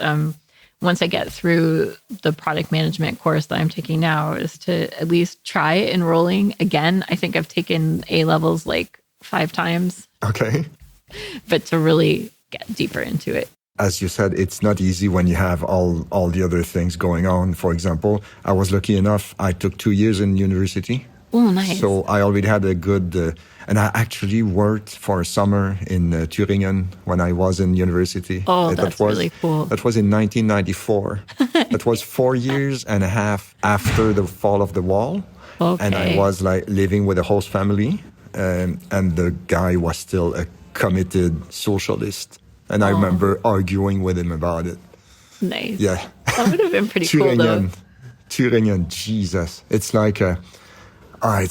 once I get through the product management course that I'm taking now is to at least try enrolling again. I think I've taken A levels like 5 times. Okay. But to really get deeper into it. As you said, it's not easy when you have all the other things going on. For example, I was lucky enough, I took 2 years in university. Oh, nice. So I already had a good, and I actually worked for a summer in Thüringen when I was in university. Oh, that's really cool. That was in 1994. That was 4 years and a half after the fall of the wall. Okay. And I was like living with a host family. And the guy was still a committed socialist. And I remember arguing with him about it. Nice. Yeah. That would have been pretty cool, though. Thüringen, Jesus. It's like how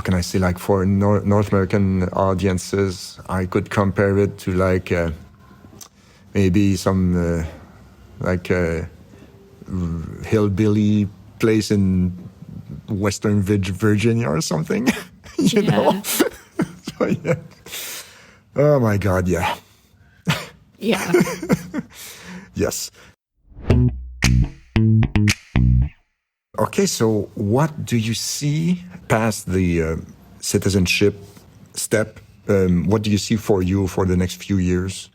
can I say, like for North American audiences, I could compare it to like maybe some hillbilly place in Western Virginia or something, you know? So, yeah. Oh my God, yeah. Yeah. Yes. Okay, so what do you see past the citizenship step? What do you see for you for the next few years?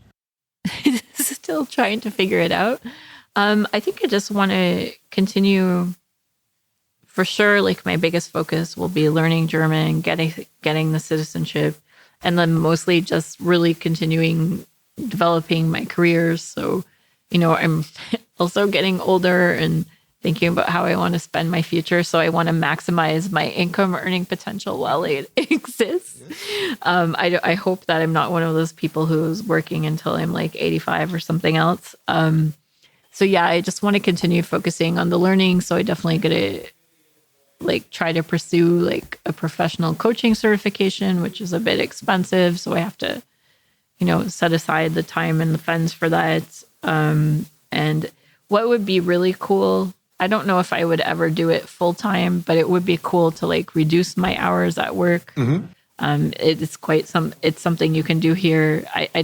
Still trying to figure it out. I think I just want to continue. For sure, like my biggest focus will be learning German, getting the citizenship, and then mostly just really continuing developing my career. So, you know, I'm also getting older and thinking about how I want to spend my future. So I want to maximize my income earning potential while it exists. I hope that I'm not one of those people who's working until I'm like 85 or something else. So yeah, I just want to continue focusing on the learning. So I definitely going to like try to pursue like a professional coaching certification, which is a bit expensive. So I have to, set aside the time and the funds for that. And what would be really cool, I don't know if I would ever do it full time, but it would be cool to like reduce my hours at work. It's something you can do here. I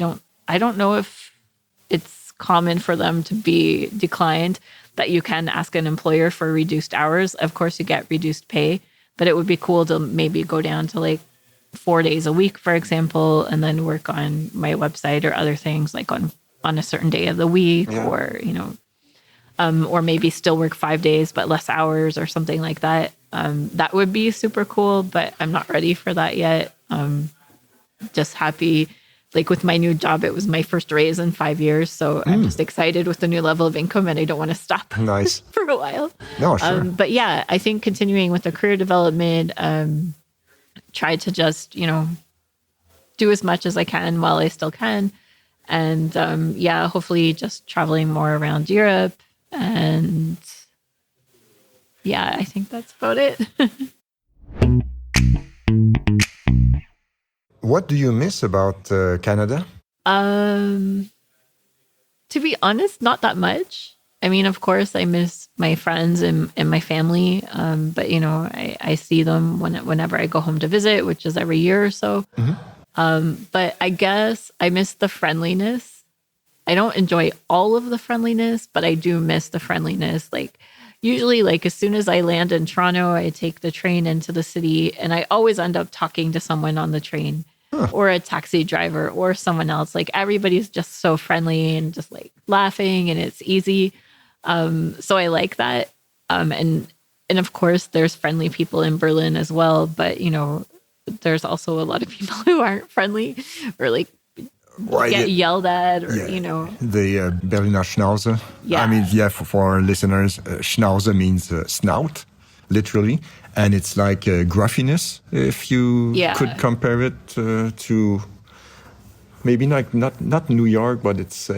don't know if it's common for them to be declined, that you can ask an employer for reduced hours. Of course, you get reduced pay, but it would be cool to maybe go down to like 4 days a week, for example, and then work on my website or other things like on a certain day of the week, or maybe still work 5 days, but less hours or something like that. That would be super cool, but I'm not ready for that yet. Just happy. Like with my new job, it was my first raise in 5 years. So I'm just excited with the new level of income and I don't want to stop Nice. for a while. No, sure. But yeah, I think continuing with the career development, try to just, do as much as I can while I still can. And hopefully just traveling more around Europe. And yeah, I think that's about it. What do you miss about Canada? To be honest, not that much. I mean, of course, I miss my friends and my family. But, I see them whenever I go home to visit, which is every year or so. But I guess I miss the friendliness. I don't enjoy all of the friendliness, but I do miss the friendliness. Like usually, like as soon as I land in Toronto, I take the train into the city and I always end up talking to someone on the train or a taxi driver or someone else. Like everybody's just so friendly and just like laughing and it's easy. So I like that. And of course there's friendly people in Berlin as well, but there's also a lot of people who aren't friendly or like get yelled at or, The Berliner Schnauze. Yeah. I mean, for our listeners, Schnauze means snout, literally. And it's like gruffiness, if you could compare it to maybe not New York, but it's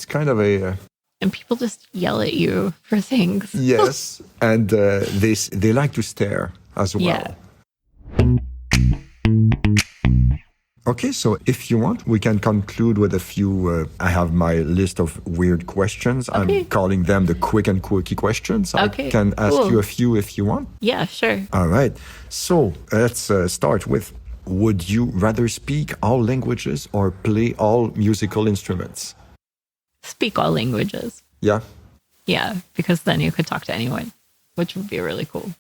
kind of a... and people just yell at you for things. Yes, and they like to stare as well. Yeah. Okay, so if you want, we can conclude with a few. I have my list of weird questions. Okay. I'm calling them the quick and quirky questions. Okay, I can ask you a few if you want. Yeah, sure. All right. So let's start with, would you rather speak all languages or play all musical instruments? Speak all languages. Yeah. Yeah, because then you could talk to anyone, which would be really cool.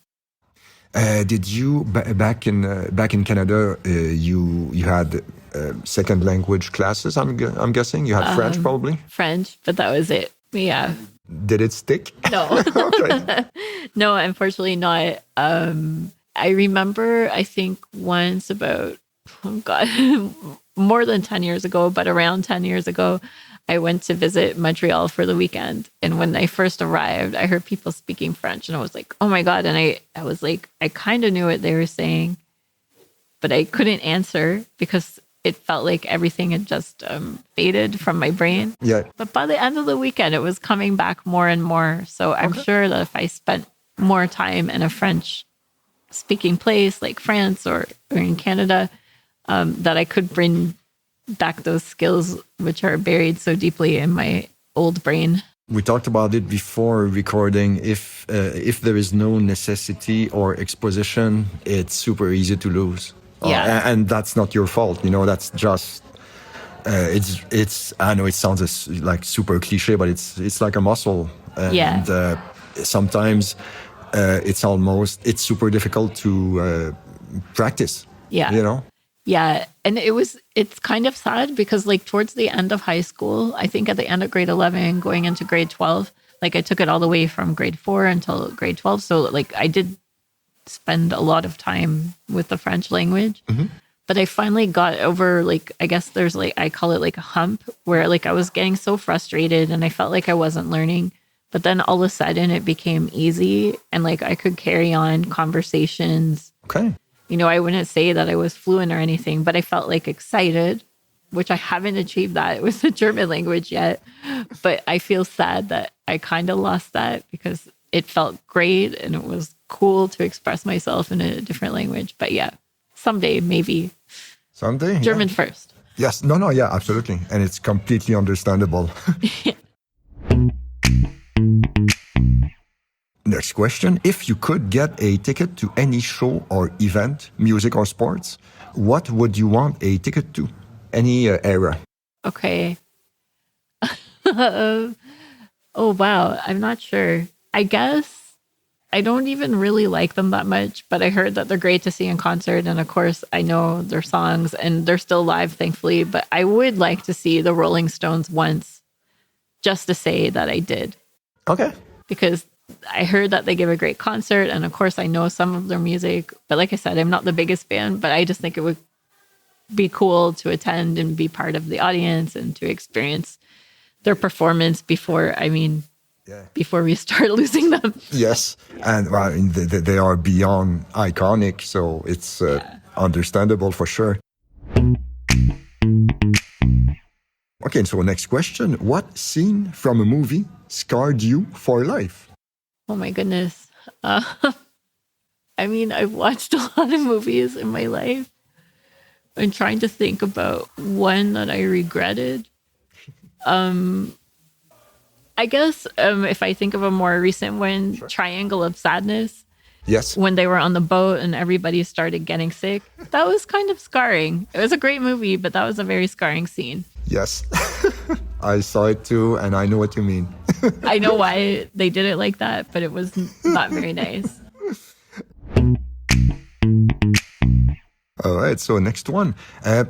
Did you back in Canada? You had second language classes. I'm guessing you had French, probably. French, but that was it. Yeah. Did it stick? No. Okay. No, unfortunately not. I remember, I think once about, more than 10 years ago, but around 10 years ago, I went to visit Montreal for the weekend. And when I first arrived, I heard people speaking French and I was like, oh my God. And I was like, I kind of knew what they were saying, but I couldn't answer because it felt like everything had just faded from my brain. Yeah. But by the end of the weekend, it was coming back more and more. So I'm sure that if I spent more time in a French speaking place like France or in Canada, that I could bring back those skills which are buried so deeply in my old brain. We talked about it before recording. If there is no necessity or exposition, it's super easy to lose. Yeah. And that's not your fault. That's just it's. I know it sounds like super cliche, but it's like a muscle. And sometimes it's super difficult to practice. Yeah. Yeah. And it's kind of sad because like towards the end of high school, I think at the end of grade 11, going into grade 12, like I took it all the way from grade 4 until grade 12. So like I did spend a lot of time with the French language, but I finally got over like, I guess there's like, I call it like a hump where like I was getting so frustrated and I felt like I wasn't learning, but then all of a sudden it became easy and like I could carry on conversations. Okay. I wouldn't say that I was fluent or anything, but I felt like excited, which I haven't achieved that with the German language yet. But I feel sad that I kind of lost that because it felt great and it was cool to express myself in a different language. But yeah, someday, maybe. Someday? German first. Yes. No, no, yeah, absolutely. And it's completely understandable. Next question. If you could get a ticket to any show or event, music or sports, what would you want a ticket to? Any era? Okay. Oh, wow. I'm not sure. I guess I don't even really like them that much, but I heard that they're great to see in concert. And of course, I know their songs and they're still live, thankfully. But I would like to see the Rolling Stones once just to say that I did. Okay. Because I heard that they give a great concert. And of course, I know some of their music. But like I said, I'm not the biggest fan, but I just think it would be cool to attend and be part of the audience and to experience their performance before we start losing them. Yes. And well, they are beyond iconic, so it's understandable for sure. Okay, so next question. What scene from a movie scarred you for life? Oh my goodness. I've watched a lot of movies in my life. I'm trying to think about one that I regretted. I guess if I think of a more recent one, sure. Triangle of Sadness. Yes. When they were on the boat and everybody started getting sick. That was kind of scarring. It was a great movie, but that was a very scarring scene. Yes. I saw it too, and I know what you mean. I know why they did it like that, but it was not very nice. All right, so next one.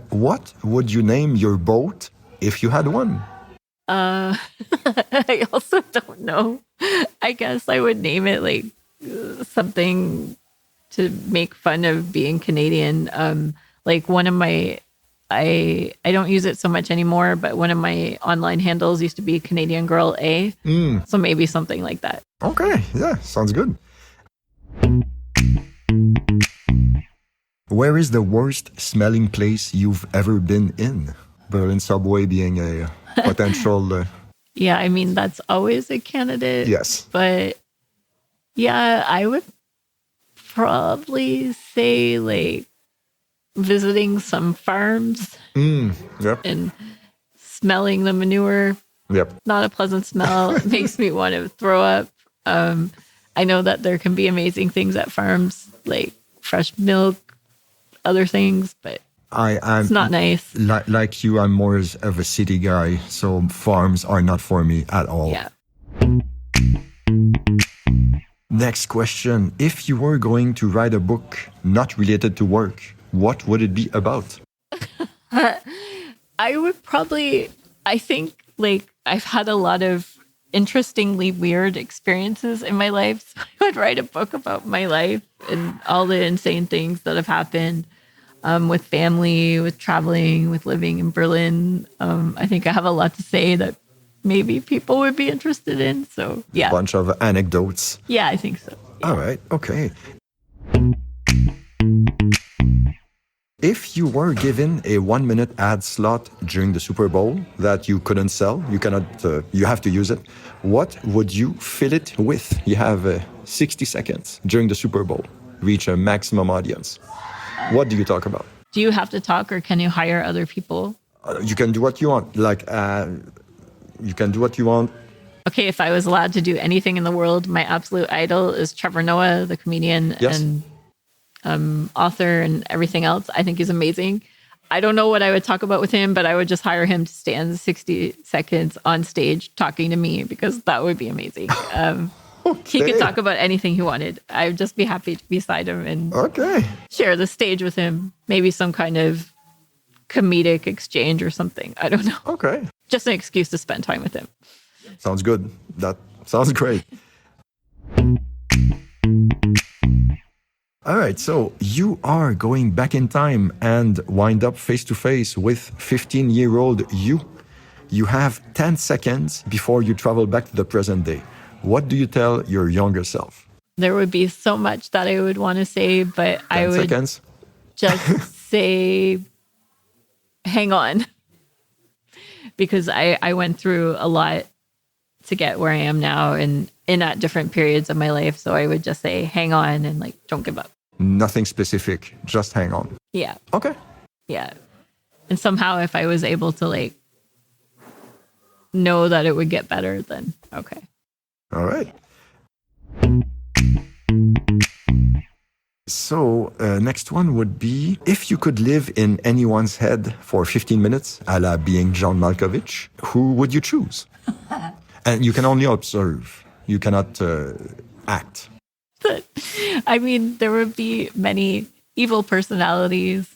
What would you name your boat if you had one? I also don't know. I guess I would name it like something to make fun of being Canadian. Like one of my, I don't use it so much anymore, but one of my online handles used to be Canadian Girl A. So maybe something like that. Okay, yeah, sounds good. Where is the worst smelling place you've ever been in? Berlin subway being a potential... Yeah, I mean, that's always a candidate. Yes. But yeah, I would probably say like visiting some farms Yep. and smelling the manure. Yep. Not a pleasant smell. It makes me want to throw up. I know that there can be amazing things at farms, like fresh milk, other things, but it's not nice. Like you, I'm more of a city guy, so farms are not for me at all. Yeah. Next question. If you were going to write a book not related to work, what would it be about? I think like I've had a lot of interestingly weird experiences in my life. So I would write a book about my life and all the insane things that have happened. With family, with traveling, with living in Berlin. I think I have a lot to say that maybe people would be interested in. So, yeah. A bunch of anecdotes. Yeah, I think so. Yeah. All right. Okay. If you were given a 1-minute ad slot during the Super Bowl that you couldn't sell, you have to use it, what would you fill it with? You have 60 seconds during the Super Bowl. Reach a maximum audience. What do you talk about? Do you have to talk or can you hire other people? You can do what you want. You can do what you want. Okay, if I was allowed to do anything in the world, my absolute idol is Trevor Noah, the comedian and author and everything else. I think he's amazing. I don't know what I would talk about with him, but I would just hire him to stand 60 seconds on stage talking to me because that would be amazing. Okay. He could talk about anything he wanted. I'd just be happy to be beside him and share the stage with him. Maybe some kind of comedic exchange or something. I don't know. Okay. Just an excuse to spend time with him. Sounds good. That sounds great. All right. So you are going back in time and wind up face to face with 15-year-old you. You have 10 seconds before you travel back to the present day. What do you tell your younger self? There would be so much that I would want to say, but I would seconds. Just say, hang on. Because I went through a lot to get where I am now and at different periods of my life. So I would just say, hang on and don't give up. Nothing specific, just hang on. Yeah. Okay. Yeah. And somehow if I was able to like know that it would get better, then okay. All right. So, next one would be if you could live in anyone's head for 15 minutes, a la being John Malkovich, who would you choose? And you can only observe. You cannot act. I mean, there would be many evil personalities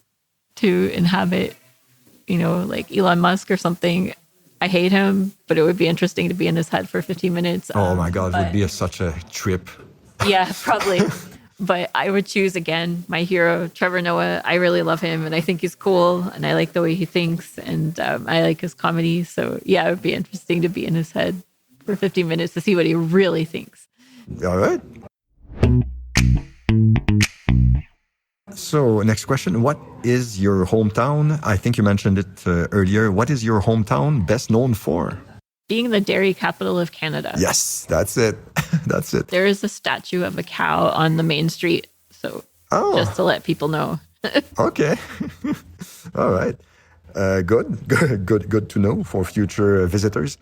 to inhabit, like Elon Musk or something. I hate him, but it would be interesting to be in his head for 15 minutes. Oh my God, it would be such a trip. Yeah, probably. But I would choose, again, my hero, Trevor Noah. I really love him, and I think he's cool, and I like the way he thinks, and I like his comedy. So, yeah, it would be interesting to be in his head for 15 minutes to see what he really thinks. All right. So, next question. What is your hometown? I think you mentioned it earlier. What is your hometown best known for? Being the dairy capital of Canada. Yes, that's it. That's it. There is a statue of a cow on the main street. So just to let people know. Okay. All right. Good to know for future visitors.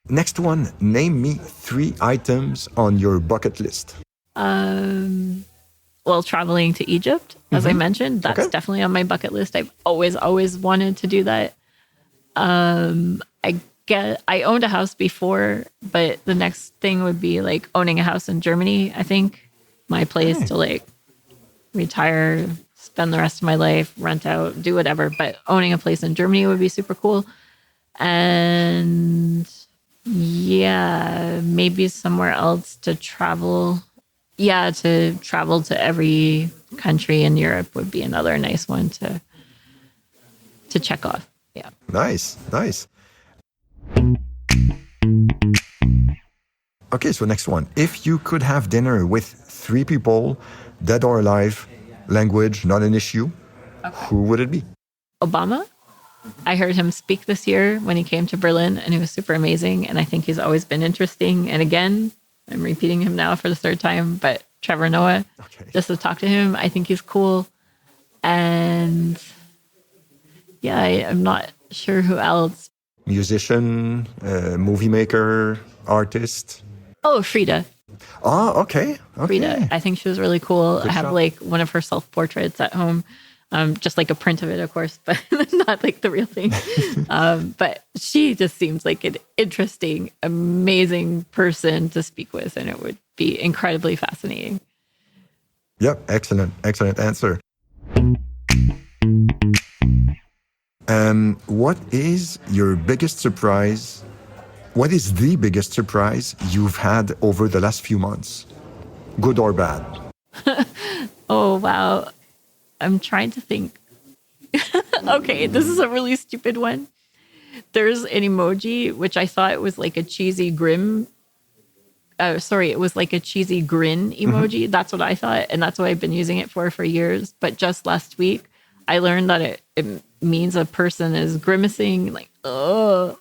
Next one. Name me 3 items on your bucket list. Well, traveling to Egypt, as I mentioned, that's definitely on my bucket list. I've always wanted to do that. I owned a house before, but the next thing would be like owning a house in Germany. I think my place to like retire, spend the rest of my life, rent out, do whatever. But owning a place in Germany would be super cool. And yeah, maybe somewhere else to travel. Yeah, to travel to every country in Europe would be another nice one to check off. Yeah. Nice. Okay, so next one. If you could have dinner with 3 people, dead or alive, language not an issue, who would it be? Obama. I heard him speak this year when he came to Berlin, and it was super amazing. And I think he's always been interesting. And again, I'm repeating him now for the 3rd time, but Trevor Noah, just to talk to him, I think he's cool. And yeah, I'm not sure who else. Musician, movie maker, artist. Oh, Frida. Oh, okay. Frida. I think she was really cool. Good I have shot. like one of her self-portraits at home. Just like a print of it, of course, but not like the real thing. But she just seems like an interesting, amazing person to speak with, and it would be incredibly fascinating. Yep, excellent answer. What is your biggest surprise? What is the biggest surprise you've had over the last few months? Good or bad? Oh, wow. I'm trying to think. Okay, this is a really stupid one. There's an emoji, which I thought was like a cheesy grin. It was like a cheesy grin emoji. That's what I thought. And that's what I've been using it for years. But just last week, I learned that it means a person is grimacing, like, oh,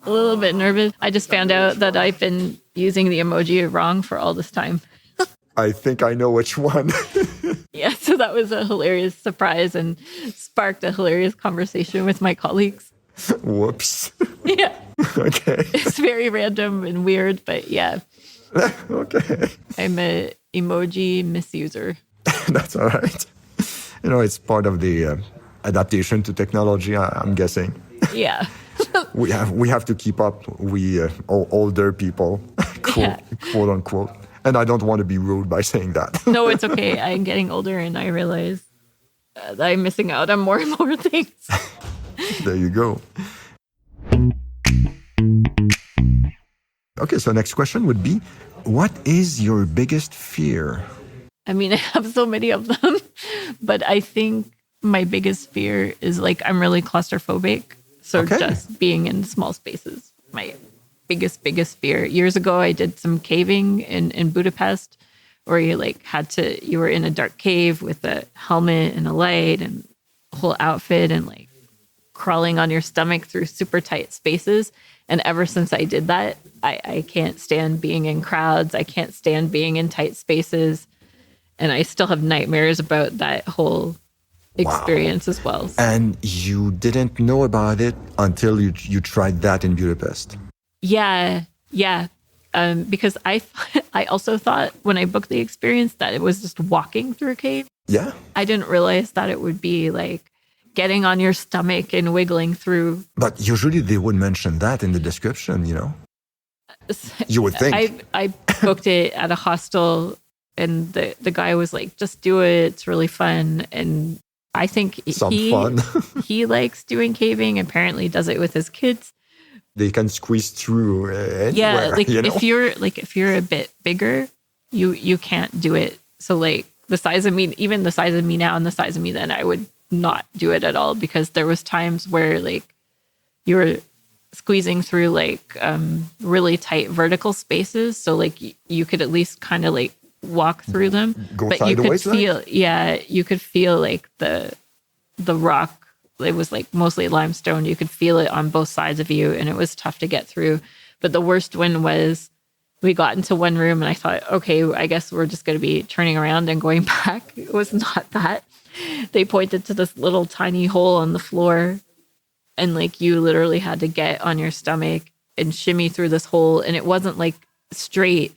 a little bit nervous. I just found out that I've been using the emoji wrong for all this time. I think I know which one. Yeah, so that was a hilarious surprise and sparked a hilarious conversation with my colleagues. Whoops. Yeah. Okay. It's very random and weird, but yeah. Okay. I'm a emoji misuser. That's all right. It's part of the adaptation to technology, I'm guessing. Yeah. We have to keep up. We older people, quote unquote. And I don't want to be rude by saying that. No, it's okay. I'm getting older and I realize that I'm missing out on more and more things. There you go. Okay, so next question would be, what is your biggest fear? I mean, I have so many of them, but I think my biggest fear is like I'm really claustrophobic. So just being in small spaces, my biggest fear. Years ago, I did some caving in Budapest where you were in a dark cave with a helmet and a light and a whole outfit and like crawling on your stomach through super tight spaces. And ever since I did that, I can't stand being in crowds. I can't stand being in tight spaces. And I still have nightmares about that whole experience as well. And you didn't know about it until you tried that in Budapest. Yeah, yeah. Because I also thought when I booked the experience that it was just walking through a cave. Yeah. I didn't realize that it would be like getting on your stomach and wiggling through. But usually they would mention that in the description, You would think. I booked it at a hostel, and the guy was like, "Just do it. It's really fun." And I think Fun. he likes doing caving. Apparently, does it with his kids. They can squeeze through anywhere. Yeah, like if you're a bit bigger, you can't do it. So like the size of me, even the size of me now and the size of me then, I would not do it at all, because there was times where like you were squeezing through like really tight vertical spaces. So like you could at least kind of like walk through them, but you could feel, you could feel like the rock. It was like mostly limestone. You could feel it on both sides of you, and it was tough to get through. But the worst one was we got into one room and I thought, okay, I guess we're just going to be turning around and going back. It was not that. They pointed to this little tiny hole on the floor, and like you literally had to get on your stomach and shimmy through this hole. And it wasn't like straight.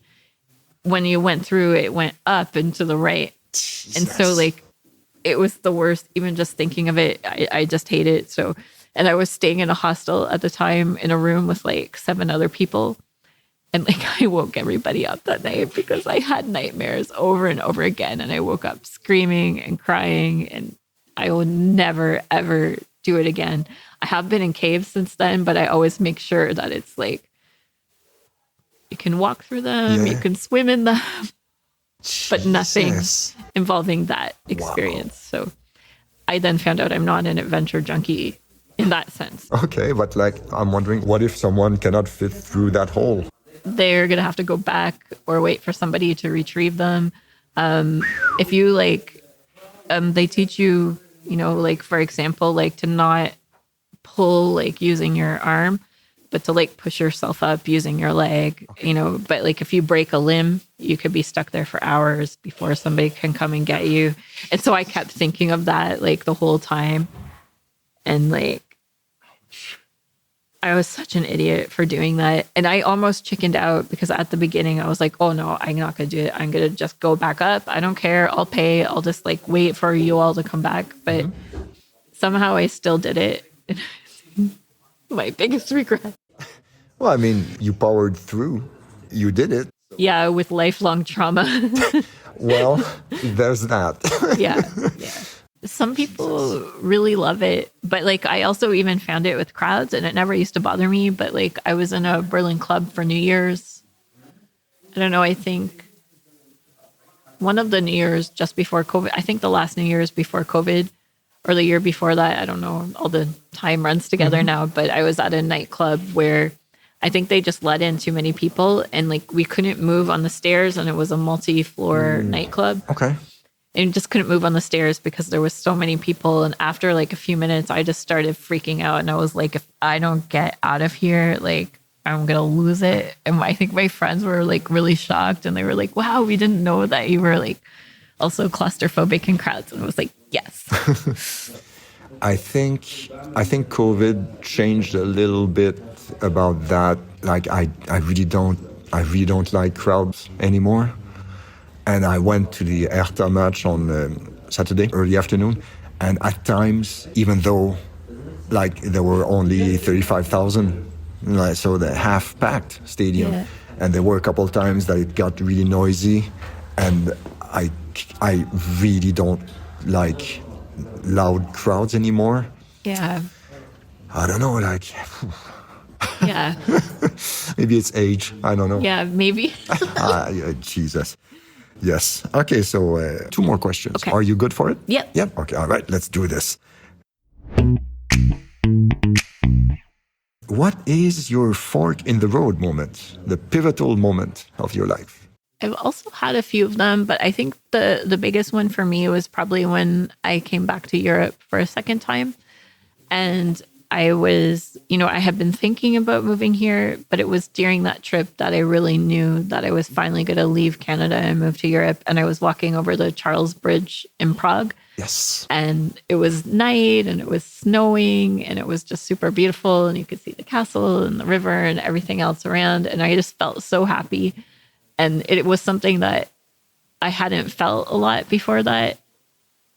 When you went through, it went up and to the right. Jesus. And so like, it was the worst. Even just thinking of it, I just hate it. So, and I was staying in a hostel at the time in a room with like 7 other people. And like, I woke everybody up that night because I had nightmares over and over again. And I woke up screaming and crying, and I will never, ever do it again. I have been in caves since then, but I always make sure that it's like, you can walk through them, you can swim in them, but nothing involving that experience. Wow. So I then found out I'm not an adventure junkie in that sense. Okay, but like, I'm wondering, what if someone cannot fit through that hole? They're going to have to go back or wait for somebody to retrieve them. If you like, they teach you, like, for example, like to not pull like using your arm, but to like push yourself up using your leg, but like if you break a limb, you could be stuck there for hours before somebody can come and get you. And so I kept thinking of that like the whole time. And like, I was such an idiot for doing that. And I almost chickened out, because at the beginning I was like, oh no, I'm not going to do it. I'm going to just go back up. I don't care. I'll pay. I'll just like wait for you all to come back. But somehow I still did it. My biggest regret. Well, I mean, you powered through. You did it. Yeah, with lifelong trauma. Well, there's that. Yeah. Some people really love it, but like I also even found it with crowds, and it never used to bother me. But like I was in a Berlin club for New Year's. I don't know, I think one of the New Year's just before COVID, I think the last New Year's before COVID, or the year before that, I don't know, all the time runs together now, but I was at a nightclub where I think they just let in too many people, and like we couldn't move on the stairs, and it was a multi-floor nightclub. Okay. And just couldn't move on the stairs because there was so many people. And after like a few minutes, I just started freaking out. And I was like, if I don't get out of here, like I'm going to lose it. And I think my friends were like really shocked, and they were like, wow, we didn't know that you were like also claustrophobic in crowds. And I was like, yes. I think COVID changed a little bit about that. Like I really don't like crowds anymore. And I went to the Hertha match on Saturday, early afternoon. And at times, even though like there were only 35,000, so the half-packed stadium, and there were a couple of times that it got really noisy. And I really don't like loud crowds anymore. Yeah. I don't know, like... Yeah. Maybe it's age. I don't know. Yeah, maybe. Jesus. Yes. Okay, so 2 more questions. Okay. Are you good for it? Yep. Yep. Okay, all right, let's do this. What is your fork in the road moment, the pivotal moment of your life? I've also had a few of them, but I think the biggest one for me was probably when I came back to Europe for a second time. And I was, I had been thinking about moving here, but it was during that trip that I really knew that I was finally going to leave Canada and move to Europe. And I was walking over the Charles Bridge in Prague. Yes. And it was night and it was snowing and it was just super beautiful. And you could see the castle and the river and everything else around. And I just felt so happy. And it was something that I hadn't felt a lot before that.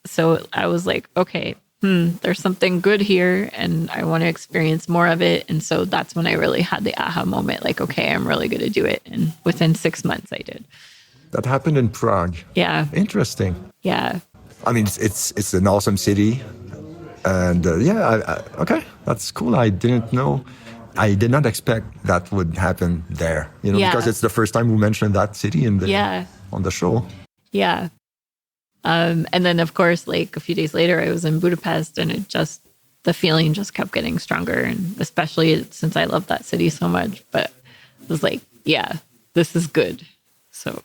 So I was like, okay, there's something good here and I want to experience more of it. And so that's when I really had the aha moment, like, okay, I'm really going to do it. And within 6 months I did. That happened in Prague. Yeah. Interesting. Yeah. I mean, it's an awesome city. And okay, that's cool. I didn't know. I did not expect that would happen there, because it's the first time we mentioned that city on the show. Yeah. And then, of course, like a few days later, I was in Budapest and the feeling just kept getting stronger. And especially since I love that city so much, but it was like, yeah, this is good. So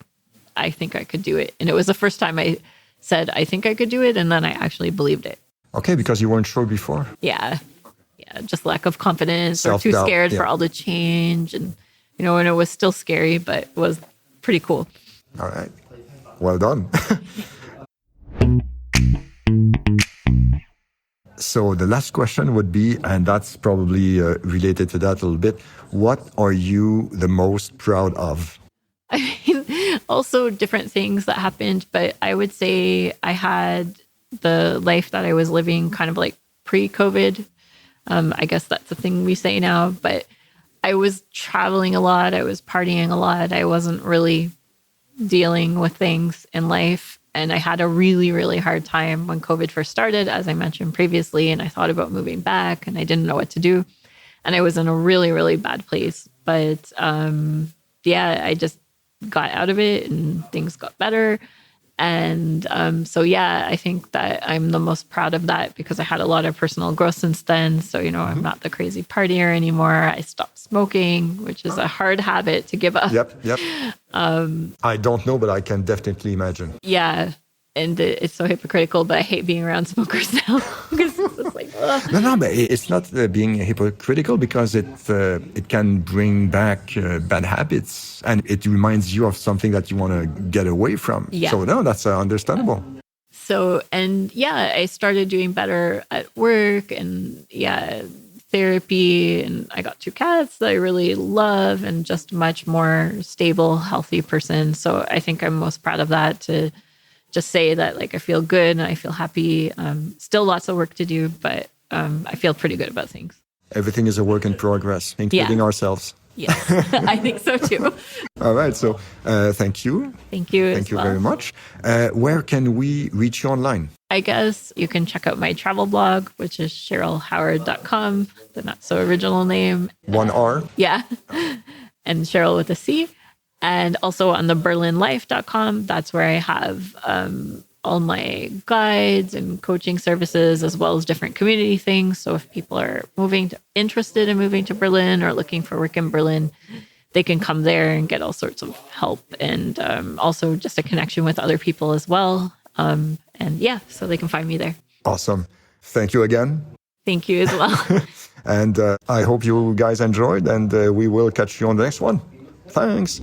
I think I could do it. And it was the first time I said, I think I could do it. And then I actually believed it. Okay, because you weren't sure before. Yeah. Yeah. Just lack of confidence or too Self-doubt, scared for all the change. And, and it was still scary, but it was pretty cool. All right. Well done. So the last question would be, and that's probably related to that a little bit, what are you the most proud of? I mean, also different things that happened, but I would say I had the life that I was living kind of like pre-COVID. I guess that's the thing we say now, but I was traveling a lot. I was partying a lot. I wasn't really dealing with things in life. And I had a really, really hard time when COVID first started, as I mentioned previously, and I thought about moving back and I didn't know what to do. And I was in a really, really bad place. But I just got out of it and things got better. And I think that I'm the most proud of that because I had a lot of personal growth since then. So, I'm not the crazy partier anymore. I stopped smoking, which is a hard habit to give up. Yep. I don't know, but I can definitely imagine. Yeah. And it's so hypocritical, but I hate being around smokers now because it's just like, ugh. No, but it's not being hypocritical because it can bring back bad habits and it reminds you of something that you want to get away from. Yeah. So no, that's understandable. So, I started doing better at work and therapy, and I got 2 cats that I really love and just much more stable, healthy person. So I think I'm most proud of that, to just say that like I feel good and I feel happy. Still lots of work to do, but I feel pretty good about things. Everything is a work in progress, including ourselves. Yes, I think so too. All right. So thank you. Thank you. Thank you very much. Where can we reach you online? I guess you can check out my travel blog, which is SherylHoward.com, the not so original name. 1 R. Yeah. And Sheryl with a C. And also on the berlinlife.com, that's where I have all my guides and coaching services, as well as different community things. So if people are interested in moving to Berlin or looking for work in Berlin, they can come there and get all sorts of help and also just a connection with other people as well. So they can find me there. Awesome. Thank you again. Thank you as well. And I hope you guys enjoyed, and we will catch you on the next one. Thanks.